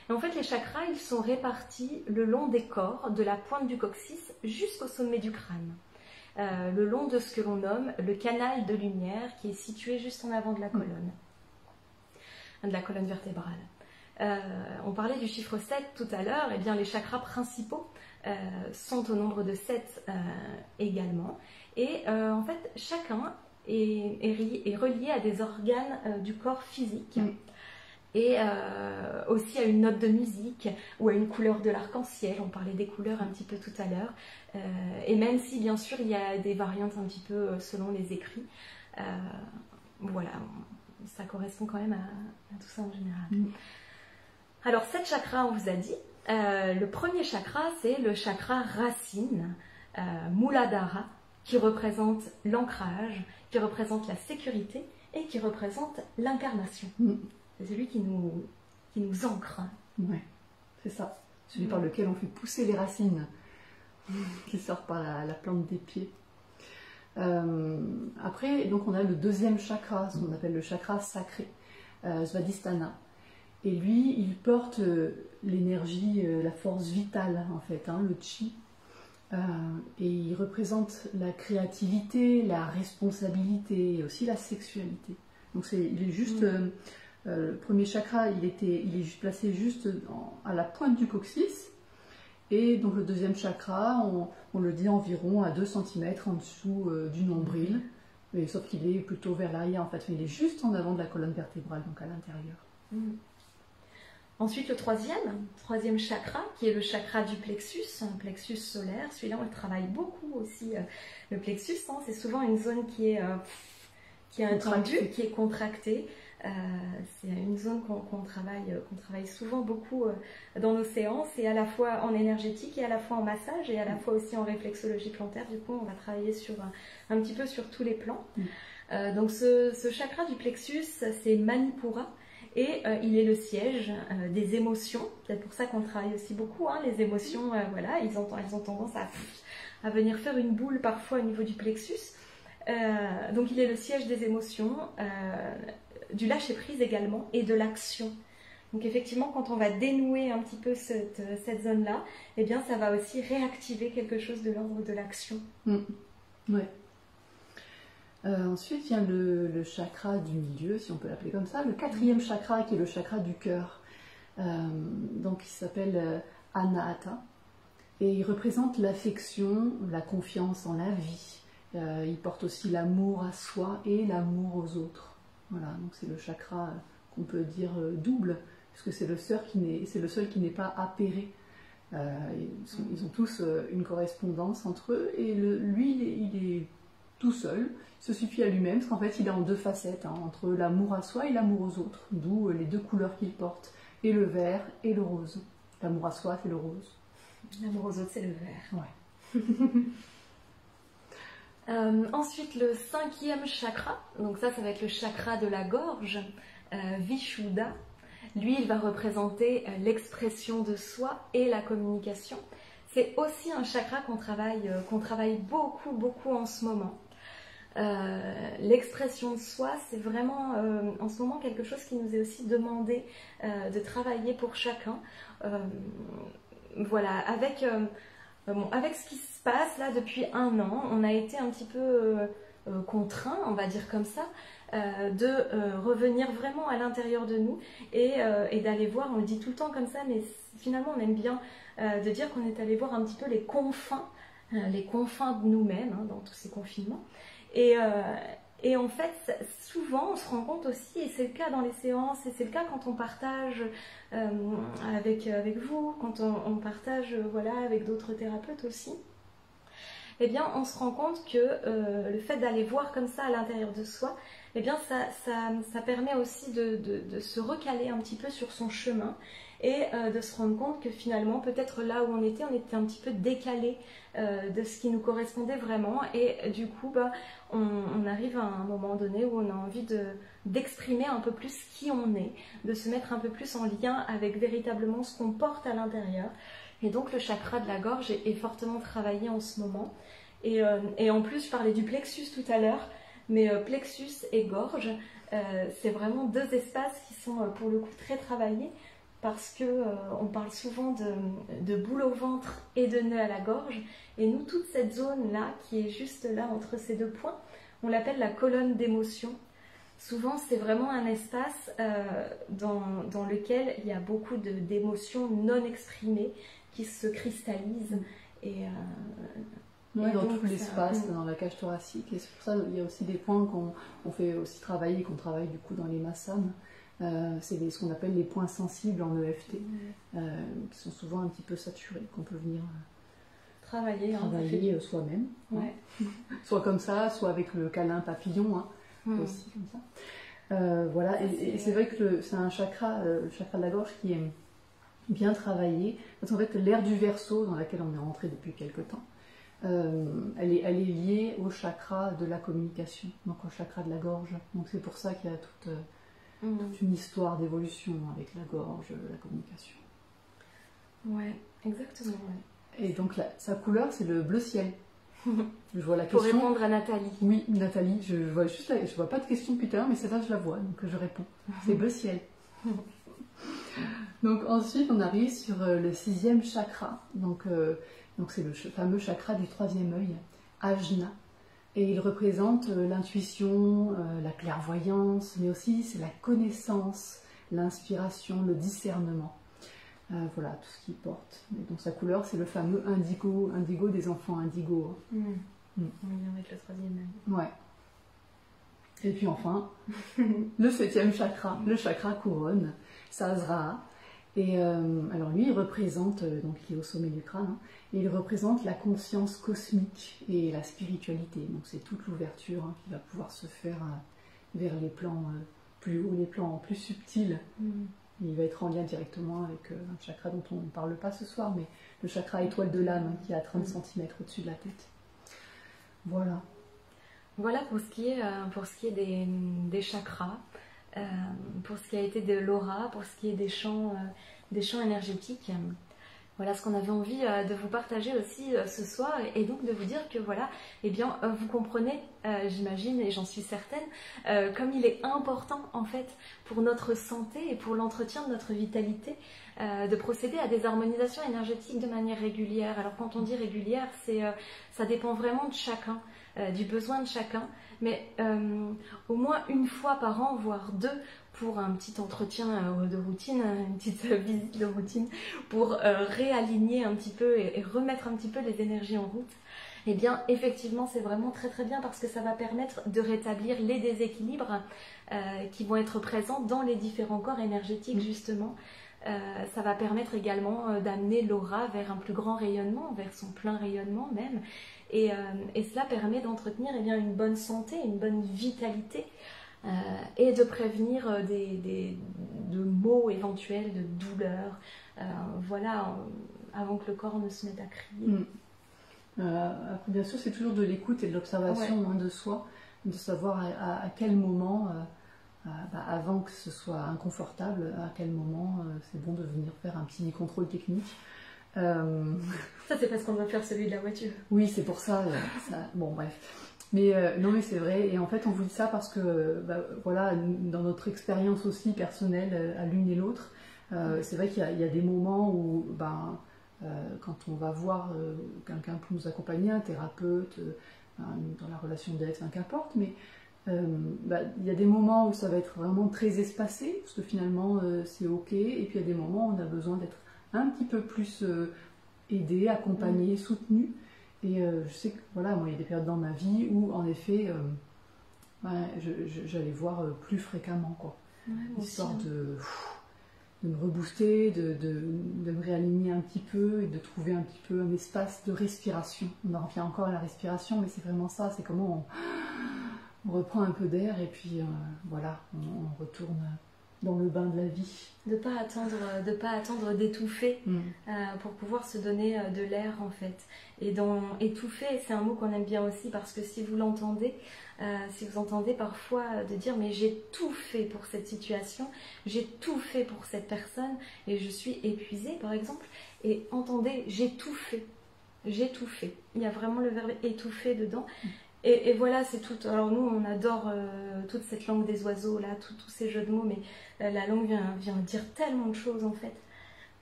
Et en fait, les chakras, ils sont répartis le long des corps, de la pointe du coccyx jusqu'au sommet du crâne. Le long de ce que l'on nomme le canal de lumière qui est situé juste en avant de la colonne vertébrale. On parlait du chiffre 7 tout à l'heure, et bien les chakras principaux sont au nombre de 7 également. Et en fait, chacun est relié à des organes du corps physique. Et aussi à une note de musique ou à une couleur de l'arc-en-ciel. On parlait des couleurs un petit peu tout à l'heure. Et même si, bien sûr, il y a des variantes un petit peu selon les écrits, voilà, ça correspond quand même à tout ça en général. Alors, 7 chakras, on vous a dit. Le premier chakra, c'est le chakra racine, Muladhara, qui représente l'ancrage, qui représente la sécurité et qui représente l'incarnation. C'est celui qui nous ancre.
Ouais, c'est ça. Celui par lequel on fait pousser les racines qui sortent par la plante des pieds. Après, donc on a le deuxième chakra, ce qu'on appelle le chakra sacré, Svadhisthana. Et lui, il porte l'énergie, la force vitale en fait, le chi. Et il représente la créativité, la responsabilité et aussi la sexualité. Donc il est juste... le premier chakra, il est placé juste à la pointe du coccyx. Et donc le deuxième chakra, on le dit environ à 2 cm en dessous du nombril. Mais, sauf qu'il est plutôt vers l'arrière en fait. Il est juste en avant de la colonne vertébrale, donc à l'intérieur.
Ensuite, le troisième chakra, qui est le chakra du plexus, un plexus solaire. Celui-là, on le travaille beaucoup aussi. Le plexus, c'est souvent une zone qui est tendue, qui est contractée. C'est une zone qu'on travaille souvent beaucoup dans nos séances, et à la fois en énergétique et à la fois en massage et à la fois aussi en réflexologie plantaire. Du coup, on va travailler un petit peu sur tous les plans. Donc ce chakra du plexus, c'est Manipura, et il est le siège des émotions. C'est pour ça qu'on travaille aussi beaucoup, les émotions, voilà, elles ont tendance à venir faire une boule parfois au niveau du plexus. Donc il est le siège des émotions, du lâcher-prise également, et de l'action. Donc effectivement, quand on va dénouer un petit peu cette zone-là, eh bien ça va aussi réactiver quelque chose de l'ordre de l'action.
Ouais. Ensuite vient le chakra du milieu, si on peut l'appeler comme ça, le 4e chakra qui est le chakra du cœur. Donc il s'appelle Anahata, et il représente l'affection, la confiance en la vie. Il porte aussi l'amour à soi et l'amour aux autres. Voilà, donc c'est le chakra qu'on peut dire double, puisque c'est le seul qui n'est pas appairé. Ils ont tous une correspondance entre eux, et lui, il est tout seul, il se suffit à lui-même, parce qu'en fait il est en 2 facettes, entre l'amour à soi et l'amour aux autres, d'où les 2 couleurs qu'il porte, et le vert et le rose. L'amour à soi, c'est le rose.
L'amour aux autres, c'est le vert.
Ouais.
Ensuite, le 5e chakra, donc ça va être le chakra de la gorge, Vishuddha. Lui, il va représenter l'expression de soi et la communication. C'est aussi un chakra qu'on travaille beaucoup en ce moment. l'expression de soi, c'est vraiment en ce moment quelque chose qui nous est aussi demandé de travailler pour chacun. Voilà, avec ce qui se passe là depuis 1 an, on a été un petit peu contraints, on va dire comme ça, de revenir vraiment à l'intérieur de nous et d'aller voir, on le dit tout le temps comme ça, mais finalement on aime bien de dire qu'on est allé voir un petit peu les confins de nous-mêmes dans tous ces confinements. Et en fait, souvent, on se rend compte aussi, et c'est le cas dans les séances, et c'est le cas quand on partage avec vous, quand on partage voilà, avec d'autres thérapeutes aussi, eh bien, on se rend compte que le fait d'aller voir comme ça à l'intérieur de soi, eh bien, ça permet aussi de se recaler un petit peu sur son chemin et de se rendre compte que finalement, peut-être là où on était un petit peu décalé de ce qui nous correspondait vraiment. Et du coup, on arrive à un moment donné où on a envie d'exprimer un peu plus qui on est, de se mettre un peu plus en lien avec véritablement ce qu'on porte à l'intérieur. Et donc, le chakra de la gorge est fortement travaillé en ce moment. Et en plus, je parlais du plexus tout à l'heure, mais plexus et gorge, c'est vraiment 2 espaces qui sont pour le coup très travaillés, parce qu'on parle souvent de boule au ventre et de nœud à la gorge. Et nous, toute cette zone-là, qui est juste là entre ces 2 points, on l'appelle la colonne d'émotions. Souvent, c'est vraiment un espace dans lequel il y a beaucoup d'émotions non exprimées qui se cristallisent. Et,
oui, dans tout l'espace, dans la cage thoracique. Et c'est pour ça qu'il y a aussi des points qu'on fait aussi travailler, qu'on travaille du coup dans les massam. C'est ce qu'on appelle les points sensibles en EFT, qui sont souvent un petit peu saturés, qu'on peut venir travailler soi-même.
Ouais.
Soit comme ça, soit avec le câlin papillon, aussi comme ça. Voilà, et c'est vrai que c'est un chakra, le chakra de la gorge, qui est bien travaillé. Parce qu'en fait, l'ère du Verseau, dans laquelle on est rentré depuis quelques temps, elle est liée au chakra de la communication, donc au chakra de la gorge. Donc c'est pour ça qu'il y a toute une histoire d'évolution avec la gorge, la communication.
Ouais, exactement. Ouais.
Et donc sa couleur, c'est le bleu ciel. Je vois la
question. Pour répondre à Nathalie.
Oui, Nathalie, je vois pas de question depuis tout à l'heure, mais c'est là que je la vois, donc je réponds. C'est bleu ciel. Donc ensuite, on arrive sur le 6e chakra. Donc c'est le fameux chakra du 3e œil, Ajna. Et il représente l'intuition, la clairvoyance, mais aussi c'est la connaissance, l'inspiration, le discernement. Voilà, tout ce qu'il porte. Et donc sa couleur, c'est le fameux indigo des enfants indigo.
On vient avec le 3e œil.
Ouais. Et puis enfin, le 7e chakra, le chakra couronne, Sahasrara. Et alors lui, il représente, donc il est au sommet du crâne, et il représente la conscience cosmique et la spiritualité. Donc c'est toute l'ouverture qui va pouvoir se faire vers les plans plus hauts, les plans plus subtils. Il va être en lien directement avec un chakra dont on ne parle pas ce soir, mais le chakra étoile de l'âme, qui est à 30 cm au-dessus de la tête. Voilà.
Voilà pour ce qui est des chakras. Pour ce qui a été de l'aura, pour ce qui est des champs énergétiques. Voilà ce qu'on avait envie de vous partager aussi ce soir, et donc de vous dire que voilà, eh bien, vous comprenez, j'imagine, et j'en suis certaine, comme il est important en fait pour notre santé et pour l'entretien de notre vitalité de procéder à des harmonisations énergétiques de manière régulière. Alors quand on dit régulière, ça dépend vraiment de chacun, du besoin de chacun, mais au moins 1 fois par an, voire 2, pour un petit entretien de routine, une petite visite de routine, pour réaligner un petit peu et remettre un petit peu les énergies en route. Eh bien, effectivement, c'est vraiment très très bien, parce que ça va permettre de rétablir les déséquilibres qui vont être présents dans les différents corps énergétiques, justement. Ça va permettre également d'amener l'aura vers un plus grand rayonnement, vers son plein rayonnement même. Et cela permet d'entretenir une bonne santé, une bonne vitalité, et de prévenir de maux éventuels, de douleurs, voilà, avant que le corps ne se mette à crier.
Après, bien sûr, c'est toujours de l'écoute et de l'observation de soi, de savoir à quel moment, avant que ce soit inconfortable, à quel moment c'est bon de venir faire un petit contrôle technique.
Ça, c'est parce qu'on doit faire celui de la voiture.
Oui, c'est pour ça. Bon, bref. Non, mais c'est vrai. Et en fait, on vous dit ça parce que, voilà, dans notre expérience aussi personnelle à l'une et l'autre, c'est vrai qu'il y a des moments où, quand on va voir quelqu'un pour nous accompagner, un thérapeute, dans la relation d'aide, qu'importe, mais il y a des moments où ça va être vraiment très espacé, parce que finalement c'est ok, et puis il y a des moments où on a besoin d'être un petit peu plus aidé, accompagné, soutenu. Et je sais que voilà, moi il y a des périodes dans ma vie où en effet j'allais voir plus fréquemment, quoi. Histoire de me rebooster, de me réaligner un petit peu et de trouver un petit peu un espace de respiration. On en revient encore à la respiration, mais c'est vraiment ça, c'est comment on reprend un peu d'air et puis voilà, on retourne dans le bain de la vie.
De pas attendre d'étouffer pour pouvoir se donner de l'air en fait. Et dans étouffer, c'est un mot qu'on aime bien aussi parce que si vous l'entendez, si vous entendez parfois de dire mais j'ai tout fait pour cette situation, j'ai tout fait pour cette personne et je suis épuisée par exemple, et entendez j'ai tout fait. J'ai tout fait. Il y a vraiment le verbe étouffer dedans. Et voilà, c'est tout. Alors nous, on adore toute cette langue des oiseaux, là, tous ces jeux de mots, mais la langue vient dire tellement de choses, en fait.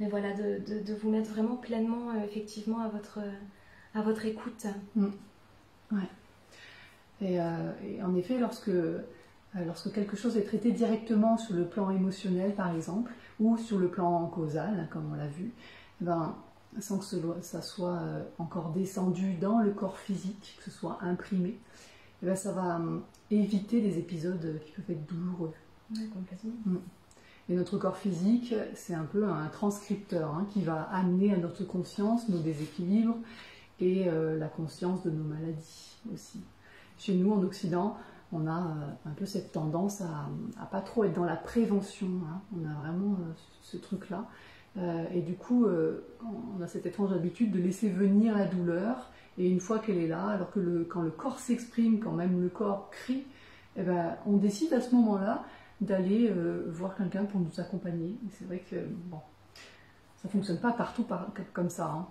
Mais voilà, de vous mettre vraiment pleinement, effectivement, à votre écoute.
Ouais. Et en effet, lorsque quelque chose est traité directement sur le plan émotionnel, par exemple, ou sur le plan causal, comme on l'a vu, sans que ça soit encore descendu dans le corps physique, que ce soit imprimé, ça va éviter des épisodes qui peuvent être douloureux.
Oui, complètement.
Et notre corps physique, c'est un peu un transcripteur qui va amener à notre conscience nos déséquilibres et la conscience de nos maladies aussi. Chez nous, en Occident, on a un peu cette tendance à pas trop être dans la prévention. On a vraiment ce truc-là. Et du coup, on a cette étrange habitude de laisser venir la douleur, et une fois qu'elle est là, alors que quand le corps s'exprime, quand même le corps crie, on décide à ce moment-là d'aller voir quelqu'un pour nous accompagner. Et c'est vrai que ça ne fonctionne pas partout comme ça.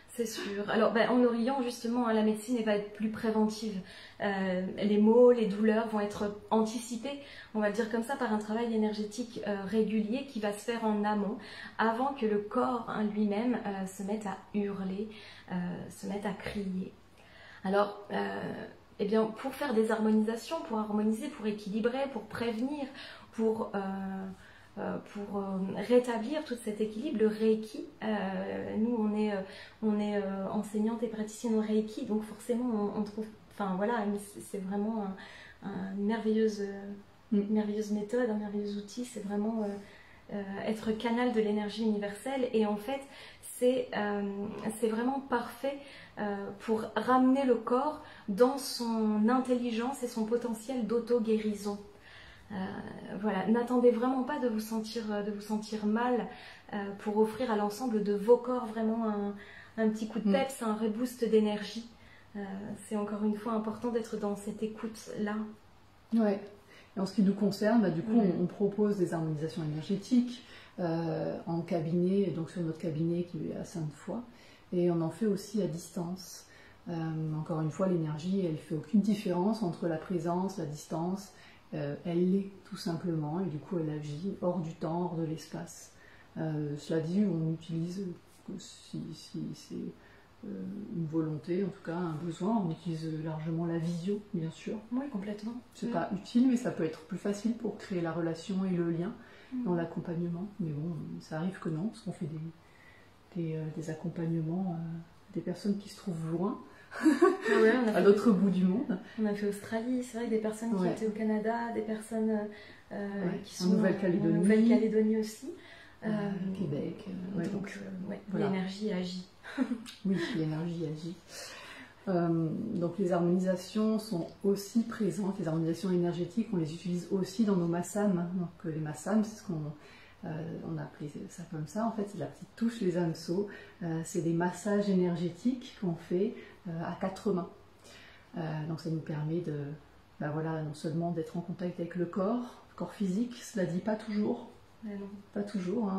C'est sûr. Alors, en Orient, justement, la médecine va être plus préventive. Les maux, les douleurs vont être anticipés, on va le dire comme ça, par un travail énergétique régulier qui va se faire en amont, avant que le corps lui-même se mette à hurler, se mette à crier. Alors, pour faire des harmonisations, pour harmoniser, pour équilibrer, pour prévenir, pour rétablir tout cet équilibre, le Reiki, nous on est enseignante et praticienne au Reiki, donc forcément on trouve, c'est vraiment une merveilleuse méthode, un merveilleux outil, c'est vraiment être canal de l'énergie universelle, et en fait c'est vraiment parfait pour ramener le corps dans son intelligence et son potentiel d'auto-guérison. Voilà, n'attendez vraiment pas de vous sentir mal pour offrir à l'ensemble de vos corps vraiment un petit coup de peps, un reboost d'énergie. C'est encore une fois important d'être dans cette écoute-là.
Ouais. Et en ce qui nous concerne, du coup, on propose des harmonisations énergétiques en cabinet, donc sur notre cabinet qui est à Sainte-Foy, et on en fait aussi à distance. Encore une fois, l'énergie, elle ne fait aucune différence entre la présence, la distance. Elle l'est tout simplement, et du coup elle agit hors du temps, hors de l'espace. Cela dit, on utilise, si c'est une volonté, en tout cas un besoin, on utilise largement la visio, bien sûr.
Oui, complètement.
C'est pas utile, mais ça peut être plus facile pour créer la relation et le lien dans l'accompagnement. Mais bon, ça arrive que non, parce qu'on fait des accompagnements des personnes qui se trouvent loin. À l'autre bout du monde.
On a fait Australie, c'est vrai, des personnes qui étaient au Canada, des personnes qui sont
en Nouvelle-Calédonie.
En Nouvelle-Calédonie aussi.
Québec.
Donc, voilà. L'énergie agit.
Oui, l'énergie agit. Donc les harmonisations sont aussi présentes, les harmonisations énergétiques, on les utilise aussi dans nos massams. Donc les massams, c'est ce qu'on on a appelé ça comme ça, en fait c'est la petite touche, les hameçons, c'est des massages énergétiques qu'on fait à 4 mains. Donc ça nous permet de, non seulement d'être en contact avec le corps physique, cela dit pas toujours. Pas toujours,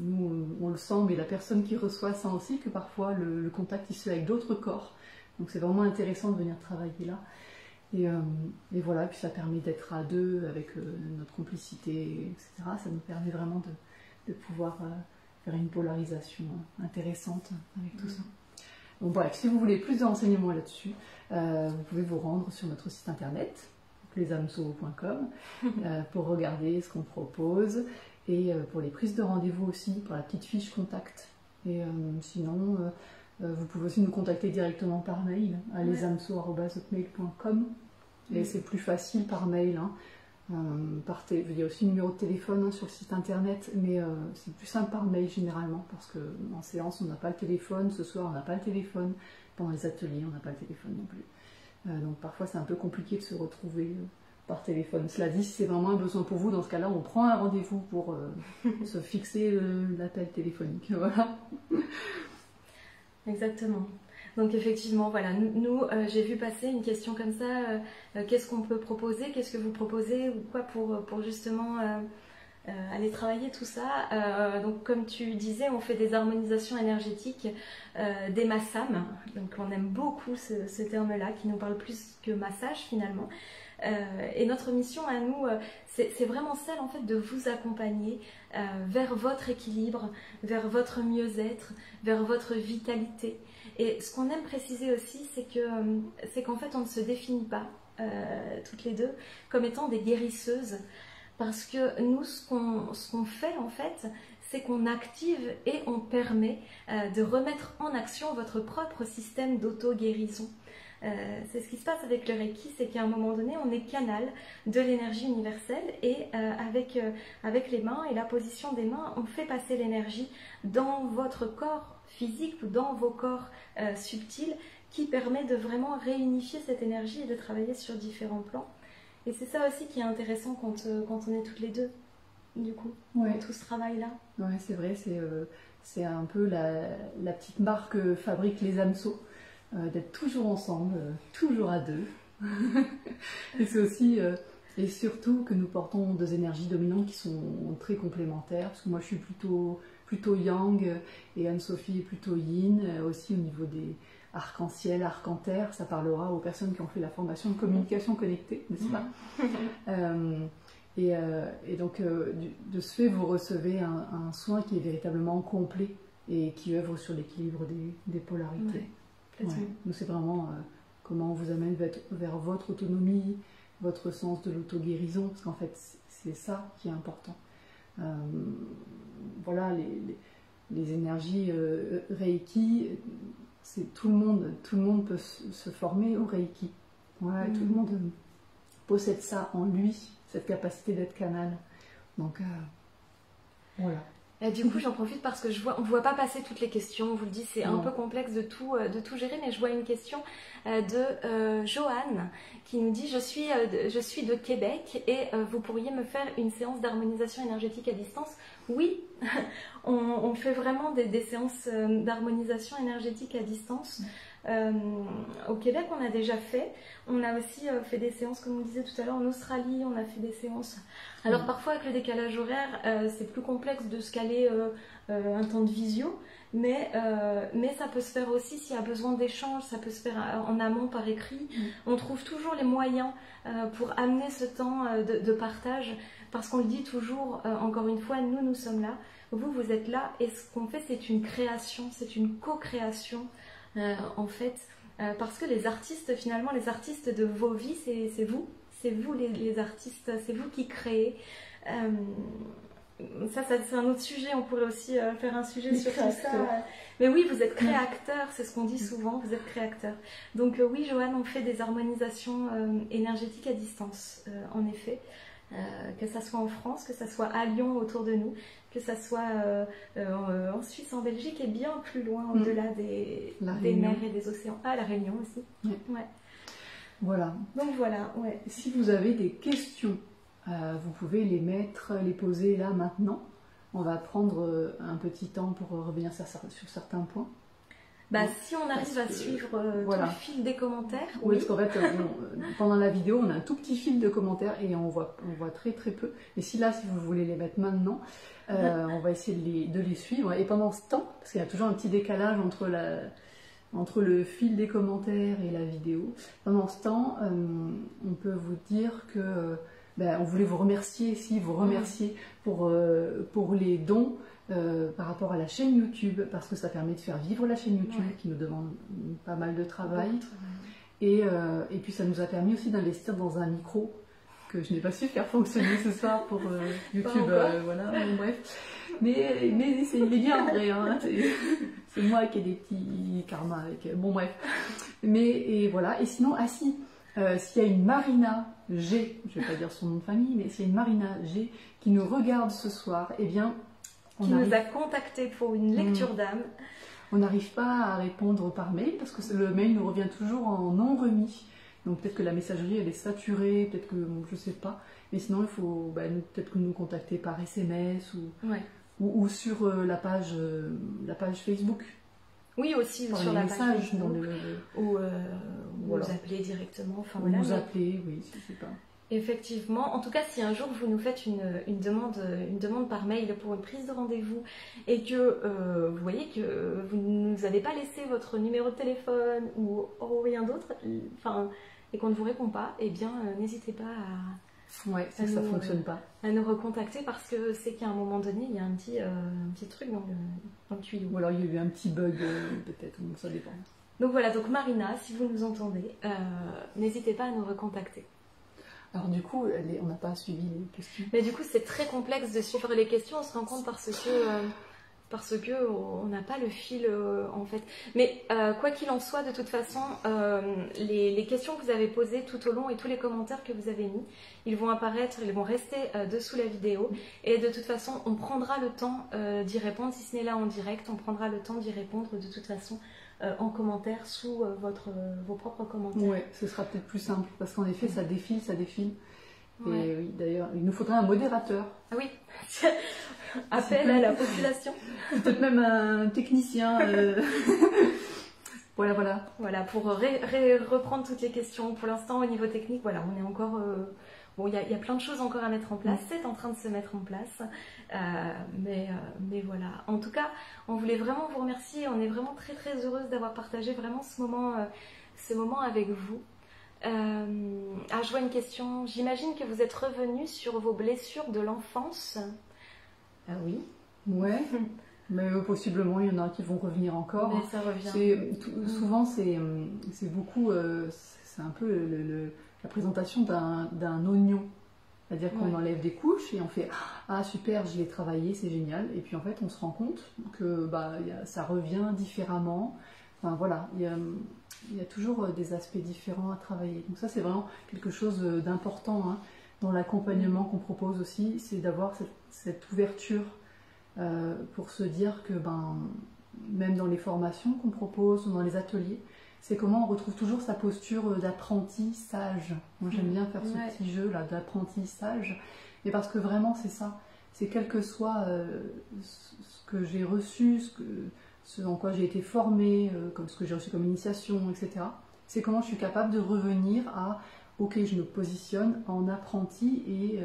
nous on le sent, mais la personne qui reçoit sent aussi que parfois le contact il se fait avec d'autres corps Donc c'est vraiment intéressant de venir travailler là. Et voilà, puis ça permet d'être à deux avec notre complicité, etc. Ça nous permet vraiment de pouvoir faire une polarisation intéressante avec tout ça. Donc bref, si vous voulez plus de renseignements là-dessus, vous pouvez vous rendre sur notre site internet, lesamso.com, pour regarder ce qu'on propose, et pour les prises de rendez-vous aussi, pour la petite fiche contact. Et sinon, vous pouvez aussi nous contacter directement par mail à lesamso@hotmail.com. Et c'est plus facile par mail. Hein. Il y a aussi le numéro de téléphone sur le site internet, mais c'est plus simple par mail généralement, parce qu'en séance on n'a pas le téléphone, ce soir on n'a pas le téléphone, pendant les ateliers on n'a pas le téléphone non plus. Donc parfois c'est un peu compliqué de se retrouver par téléphone. Cela dit, si c'est vraiment un besoin pour vous, dans ce cas-là on prend un rendez-vous pour se fixer l'appel téléphonique. Voilà.
Exactement. Donc effectivement, voilà, nous, j'ai vu passer une question comme ça, qu'est-ce qu'on peut proposer, qu'est-ce que vous proposez ou quoi pour justement aller travailler tout ça. Donc comme tu disais, on fait des harmonisations énergétiques, des massam, donc on aime beaucoup ce terme-là qui nous parle plus que massage finalement. Et notre mission à nous, c'est vraiment celle en fait de vous accompagner vers votre équilibre, vers votre mieux-être, vers votre vitalité. Et ce qu'on aime préciser aussi, c'est qu'en fait on ne se définit pas toutes les deux comme étant des guérisseuses, parce que nous ce qu'on fait en fait, c'est qu'on active et on permet de remettre en action votre propre système d'auto-guérison. C'est ce qui se passe avec le Reiki, c'est qu'à un moment donné, on est canal de l'énergie universelle et avec les mains et la position des mains, on fait passer l'énergie dans votre corps physique ou dans vos corps subtils qui permet de vraiment réunifier cette énergie et de travailler sur différents plans. Et c'est ça aussi qui est intéressant quand on est toutes les deux, du coup, dans tout ce travail-là.
Oui, c'est vrai, c'est un peu la petite marque que fabriquent les AMSO. D'être toujours ensemble, toujours à deux. Et c'est aussi, et surtout que nous portons deux énergies dominantes qui sont très complémentaires, parce que moi je suis plutôt yang et Anne-Sophie est plutôt yin, aussi au niveau des arc-en-ciel, arc-en-terre, ça parlera aux personnes qui ont fait la formation de communication connectée, n'est-ce pas? Et donc, de ce fait, vous recevez un soin qui est véritablement complet et qui œuvre sur l'équilibre des polarités.
Ouais.
Ouais. Donc c'est vraiment comment on vous amène vers votre autonomie, votre sens de l'auto-guérison, parce qu'en fait c'est ça qui est important. Voilà, les énergies Reiki, tout le monde peut se former au Reiki. Voilà, tout le monde possède ça en lui, cette capacité d'être canal. Donc voilà.
Et du coup, j'en profite parce que on ne voit pas passer toutes les questions. On vous le dit, c'est un peu complexe de tout gérer, mais je vois une question de Joanne qui nous dit je suis de Québec et vous pourriez me faire une séance d'harmonisation énergétique à distance? Oui, on fait vraiment des séances d'harmonisation énergétique à distance. Au Québec, on a déjà fait. On a aussi fait des séances, comme on disait tout à l'heure, en Australie, on a fait des séances. Alors parfois, avec le décalage horaire, c'est plus complexe de se caler un temps de visio, mais ça peut se faire aussi s'il y a besoin d'échange, ça peut se faire en amont par écrit. On trouve toujours les moyens pour amener ce temps de partage, parce qu'on le dit toujours, encore une fois, nous sommes là, vous êtes là, et ce qu'on fait, c'est une création, c'est une co-création. En fait, parce que les artistes, finalement, les artistes de vos vies, c'est vous les artistes, c'est vous qui créez. Ça c'est un autre sujet, on pourrait aussi faire un sujet sur tout ça. Mais oui, vous êtes créateur, c'est ce qu'on dit souvent, vous êtes créateur. Donc oui, Joanne, on fait des harmonisations énergétiques à distance, en effet. Que ça soit en France, que ça soit à Lyon autour de nous, que ça soit en Suisse, en Belgique et bien plus loin, au-delà des mers et des océans. Ah, la Réunion aussi. Ouais.
Voilà.
Donc voilà, ouais.
Si vous avez des questions, vous pouvez les poser là maintenant. On va prendre un petit temps pour revenir sur certains points.
Si on arrive à suivre tout le fil des commentaires.
Oui, parce qu'en fait, pendant la vidéo, on a un tout petit fil de commentaires et on voit très très peu. Et si vous voulez les mettre maintenant, on va essayer de les suivre. Et pendant ce temps, parce qu'il y a toujours un petit décalage entre entre le fil des commentaires et la vidéo. Pendant ce temps, on peut vous dire que on voulait vous remercier, pour les dons par rapport à la chaîne YouTube, parce que ça permet de faire vivre la chaîne YouTube qui nous demande pas mal de travail. Et puis ça nous a permis aussi d'investir dans un micro que je n'ai pas su faire fonctionner ce soir pour YouTube. Voilà, bon, bref. Mais il est bien en vrai, hein, c'est moi qui ai des petits karmas avec. Bon bref. Et voilà. Et sinon, s'il y a une Marina G, je ne vais pas dire son nom de famille, mais s'il y a une Marina G qui nous regarde ce soir, eh bien,
nous a contacté pour une lecture d'âme.
On n'arrive pas à répondre par mail parce que le mail nous revient toujours en non remis. Donc peut-être que la messagerie elle est saturée, peut-être que je sais pas. Mais sinon il faut peut-être que nous contacter par SMS ou sur la page Facebook.
Oui, aussi
par
sur la
messages
page Facebook. Ou nous appeler directement. Enfin,
ou nous appeler, oui, je sais pas.
Effectivement, en tout cas, si un jour vous nous faites une demande par mail pour une prise de rendez-vous et que vous voyez que vous ne nous avez pas laissé votre numéro de téléphone ou rien d'autre, et qu'on ne vous répond pas, eh bien, n'hésitez pas
ça fonctionne pas.
À nous recontacter parce que c'est qu'à un moment donné, il y a un petit truc dans le tuyau.
Ou alors il y a eu un petit bug, peut-être, ça dépend.
Donc voilà, donc Marina, si vous nous entendez, n'hésitez pas à nous recontacter.
Alors du coup, on n'a pas suivi les questions.
Mais du coup, c'est très complexe de suivre les questions, on se rend compte parce que on n'a pas le fil en fait. Mais quoi qu'il en soit, de toute façon, les questions que vous avez posées tout au long et tous les commentaires que vous avez mis, ils vont apparaître, ils vont rester dessous la vidéo. Et de toute façon, on prendra le temps d'y répondre, si ce n'est là en direct, on prendra le temps d'y répondre de toute façon. En commentaire sous vos propres commentaires.
Oui, ce sera peut-être plus simple parce qu'en effet ça défile. Et oui, d'ailleurs, il nous faudrait un modérateur.
Ah oui, appel à la population.
Peut-être même un technicien. Voilà.
Voilà, pour reprendre toutes les questions. Pour l'instant, au niveau technique, voilà, on est encore... Bon, il y a plein de choses encore à mettre en place, c'est en train de se mettre en place, mais voilà. En tout cas, on voulait vraiment vous remercier, on est vraiment très très heureuse d'avoir partagé vraiment ce moment avec vous. Je vois une question, j'imagine que vous êtes revenu sur vos blessures de l'enfance. Oui.
Ouais, mais possiblement il y en a qui vont revenir encore.
Mais ça revient.
Souvent c'est beaucoup, c'est un peu la présentation d'un oignon. C'est-à-dire qu'on enlève des couches et on fait « Ah super, je l'ai travaillé, c'est génial ». Et puis en fait, on se rend compte que ça revient différemment. Enfin voilà, il y a toujours des aspects différents à travailler. Donc ça, c'est vraiment quelque chose d'important dans l'accompagnement qu'on propose aussi, c'est d'avoir cette ouverture pour se dire que même dans les formations qu'on propose ou dans les ateliers, c'est comment on retrouve toujours sa posture d'apprentissage. Moi j'aime bien faire ce petit jeu là d'apprentissage, mais parce que vraiment c'est ça, c'est quel que soit ce que j'ai reçu, ce en quoi j'ai été formée, comme ce que j'ai reçu comme initiation, etc. C'est comment je suis capable de revenir à ok, je me positionne en apprenti et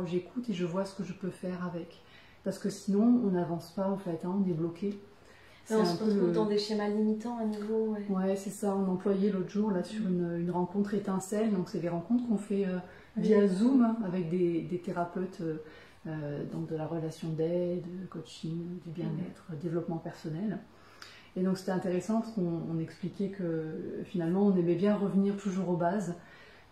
j'écoute et je vois ce que je peux faire avec. Parce que sinon on n'avance pas en fait, on est bloqué.
On se retrouve dans des schémas limitants à nouveau.
Ouais, c'est ça. On employait l'autre jour là, sur une rencontre étincelle. Donc, c'est des rencontres qu'on fait via Zoom avec des thérapeutes donc de la relation d'aide, coaching, du bien-être, développement personnel. Et donc, c'était intéressant parce qu'on expliquait que finalement, on aimait bien revenir toujours aux bases.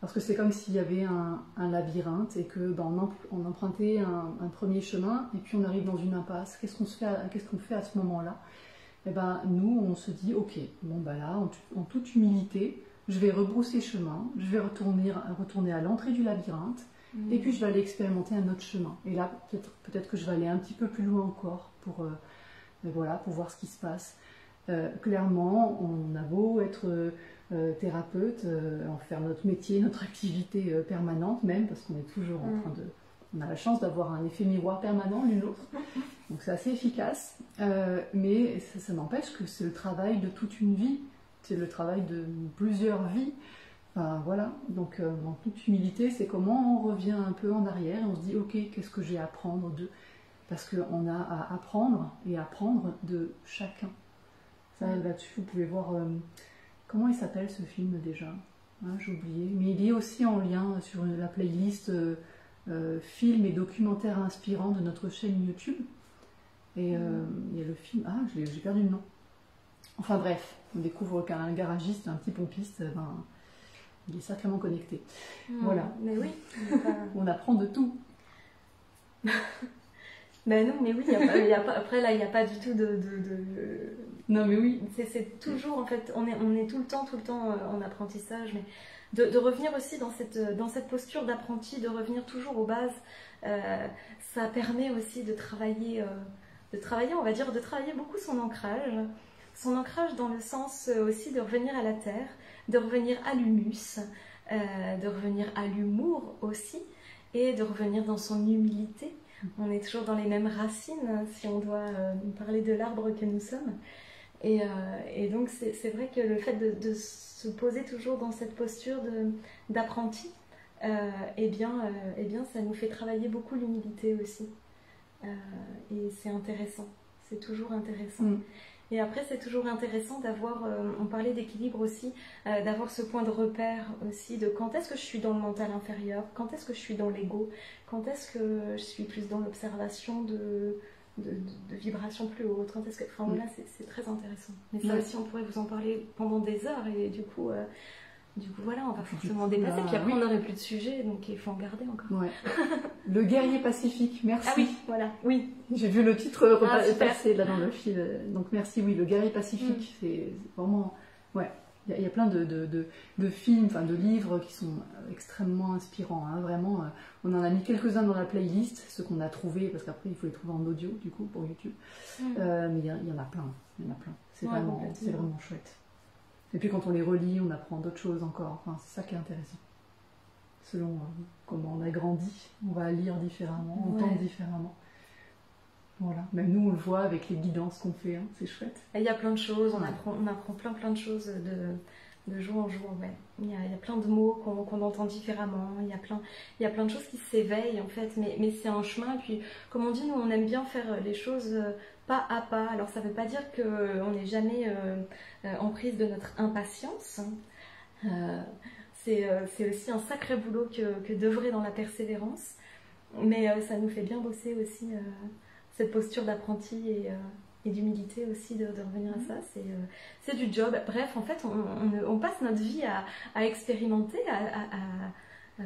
Parce que c'est comme s'il y avait un labyrinthe et que on empruntait un premier chemin et puis on arrive dans une impasse. Qu'est-ce qu'on fait à ce moment-là? Eh nous, on se dit, ok, là, en toute humilité, je vais rebrousser chemin, je vais retourner à l'entrée du labyrinthe, et puis je vais aller expérimenter un autre chemin. Et là, peut-être que je vais aller un petit peu plus loin encore pour voir ce qui se passe. Clairement, on a beau être thérapeute, en faire notre métier, notre activité permanente même, parce qu'on est toujours en train de... On a la chance d'avoir un effet miroir permanent l'une l'autre, donc c'est assez efficace, mais ça n'empêche que c'est le travail de toute une vie, c'est le travail de plusieurs vies. Enfin, voilà, donc en toute humilité, c'est comment on revient un peu en arrière et on se dit ok, qu'est-ce que j'ai à apprendre d'eux? Parce qu'on a à apprendre et apprendre de chacun. Ça, là-dessus, vous pouvez voir... comment il s'appelle ce film déjà? J'ai oublié. Mais il est aussi en lien sur la playlist films et documentaires inspirants de notre chaîne YouTube. Et il y a le film... Ah, j'ai perdu le nom. Enfin bref, on découvre qu'un garagiste, un petit pompiste, il est sacrément connecté. Voilà.
Mais oui.
On apprend de tout.
Ben non, mais oui, après là, il n'y a pas du tout de...
Non, mais oui.
C'est toujours, en fait, on est tout le temps en apprentissage, mais de revenir aussi dans cette posture d'apprenti, de revenir toujours aux bases, ça permet aussi de travailler, on va dire, de travailler beaucoup son ancrage dans le sens aussi de revenir à la terre, de revenir à l'humus, de revenir à l'humour aussi, et de revenir dans son humilité. On est toujours dans les mêmes racines, si on doit parler de l'arbre que nous sommes. Et donc c'est vrai que le fait de se poser toujours dans cette posture d'apprenti, eh bien ça nous fait travailler beaucoup l'humilité aussi. Et c'est intéressant, c'est toujours intéressant. Et après, c'est toujours intéressant d'avoir, on parlait d'équilibre aussi, d'avoir ce point de repère aussi de quand est-ce que je suis dans le mental inférieur, quand est-ce que je suis dans l'ego, quand est-ce que je suis plus dans l'observation de vibrations plus hautes, quand est-ce que... Enfin voilà, c'est très intéressant. Mais ça aussi, on pourrait vous en parler pendant des heures et du coup voilà, on va forcément dépasser. Puis après, on n'aurait plus de sujet, donc il faut en garder encore. Ouais.
Le guerrier pacifique, merci.
Ah oui, voilà, oui.
J'ai vu le titre repasser là dans le fil. Donc merci, oui, le guerrier pacifique, c'est vraiment... Ouais, il y a plein de films, enfin de livres qui sont extrêmement inspirants. Hein, vraiment, on en a mis quelques-uns dans la playlist, ceux qu'on a trouvés, parce qu'après, il faut les trouver en audio, du coup, pour YouTube. Mais il y en a plein, C'est vraiment chouette. Et puis quand on les relit, on apprend d'autres choses encore. Enfin, c'est ça qui est intéressant. Selon comment on a grandi, on va lire différemment, entendre différemment. Voilà. Même nous, on le voit avec les guidances qu'on fait. Hein. C'est chouette.
Et il y a plein de choses. On apprend plein de choses de jour en jour. Ouais. Il y a plein de mots qu'on entend différemment. Il y a plein de choses qui s'éveillent en fait. Mais c'est un chemin. Et puis, comme on dit, nous, on aime bien faire les choses pas à pas. Alors, ça ne veut pas dire qu'on n'est jamais en prise de notre impatience. C'est aussi un sacré boulot que d'œuvrer dans la persévérance. Mais ça nous fait bien bosser aussi cette posture d'apprenti et d'humilité aussi, de revenir à ça. C'est du job. Bref, en fait, on passe notre vie à expérimenter,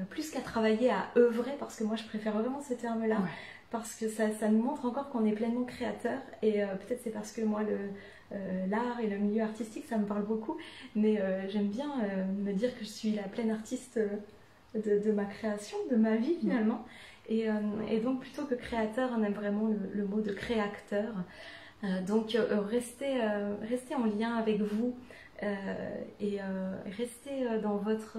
plus qu'à travailler, à œuvrer, parce que moi, je préfère vraiment ce terme-là. Ouais. Parce que ça nous montre encore qu'on est pleinement créateur. Et peut-être c'est parce que moi, l'art et le milieu artistique, ça me parle beaucoup. Mais j'aime bien me dire que je suis la pleine artiste de ma création, de ma vie finalement. Et donc plutôt que créateur, on aime vraiment le mot de créateur. Donc restez en lien avec vous et restez dans votre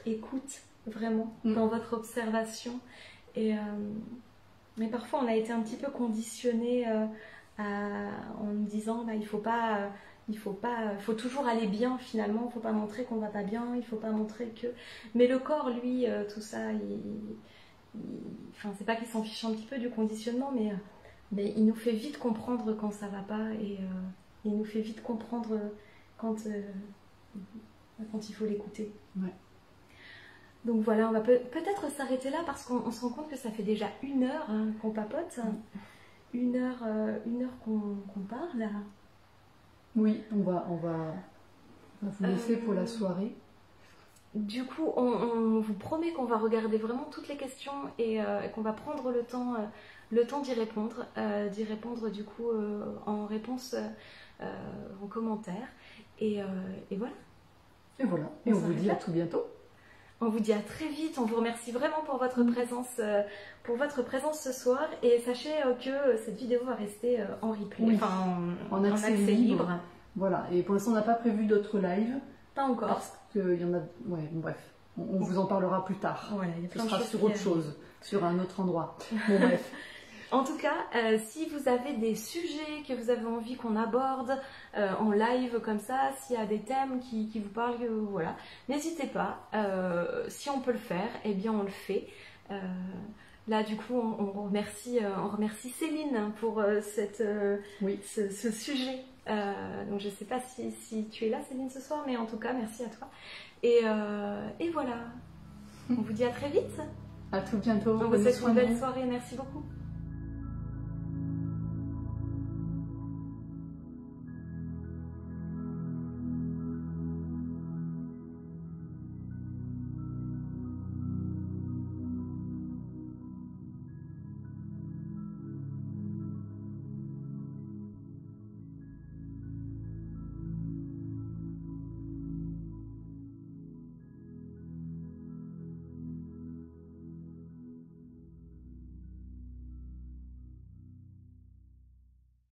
écoute, vraiment, dans votre observation. Mais parfois on a été un petit peu conditionné en nous disant bah, il faut toujours aller bien finalement, il ne faut pas montrer qu'on va pas bien, il ne faut pas montrer que... Mais le corps, lui, tout ça, enfin, c'est pas qu'il s'en fiche un petit peu du conditionnement, mais il nous fait vite comprendre quand ça va pas et il nous fait vite comprendre quand il faut l'écouter. Ouais. Donc voilà, on va peut-être s'arrêter là parce qu'on se rend compte que ça fait déjà 1 heure qu'on papote, 1 heure qu'on parle.
Oui, on va vous laisser pour la soirée.
Du coup, on vous promet qu'on va regarder vraiment toutes les questions et qu'on va prendre le temps d'y répondre du coup en réponse en commentaire. Et voilà.
Et voilà. Et on vous dit à tout bientôt.
On vous dit à très vite. On vous remercie vraiment pour votre présence ce soir. Et sachez que cette vidéo va rester en replay, enfin en accès libre.
Voilà. Et pour l'instant, on n'a pas prévu d'autres lives.
Pas encore.
Parce qu'il y en a... Ouais, bon, bref. On vous en parlera plus tard.
Voilà, il y a plein
Ce sera
de choses
sur autre chose, sur un autre endroit. Bon, bref.
En tout cas, si vous avez des sujets que vous avez envie qu'on aborde en live comme ça, s'il y a des thèmes qui vous parlent, n'hésitez pas. Si on peut le faire, eh bien on le fait. Là, du coup, on remercie Céline pour ce sujet. Donc, je ne sais pas si tu es là, Céline, ce soir, mais en tout cas, merci à toi. Et voilà. On vous dit à très vite.
À tout bientôt.
On vous souhaite une belle soirée. Merci beaucoup.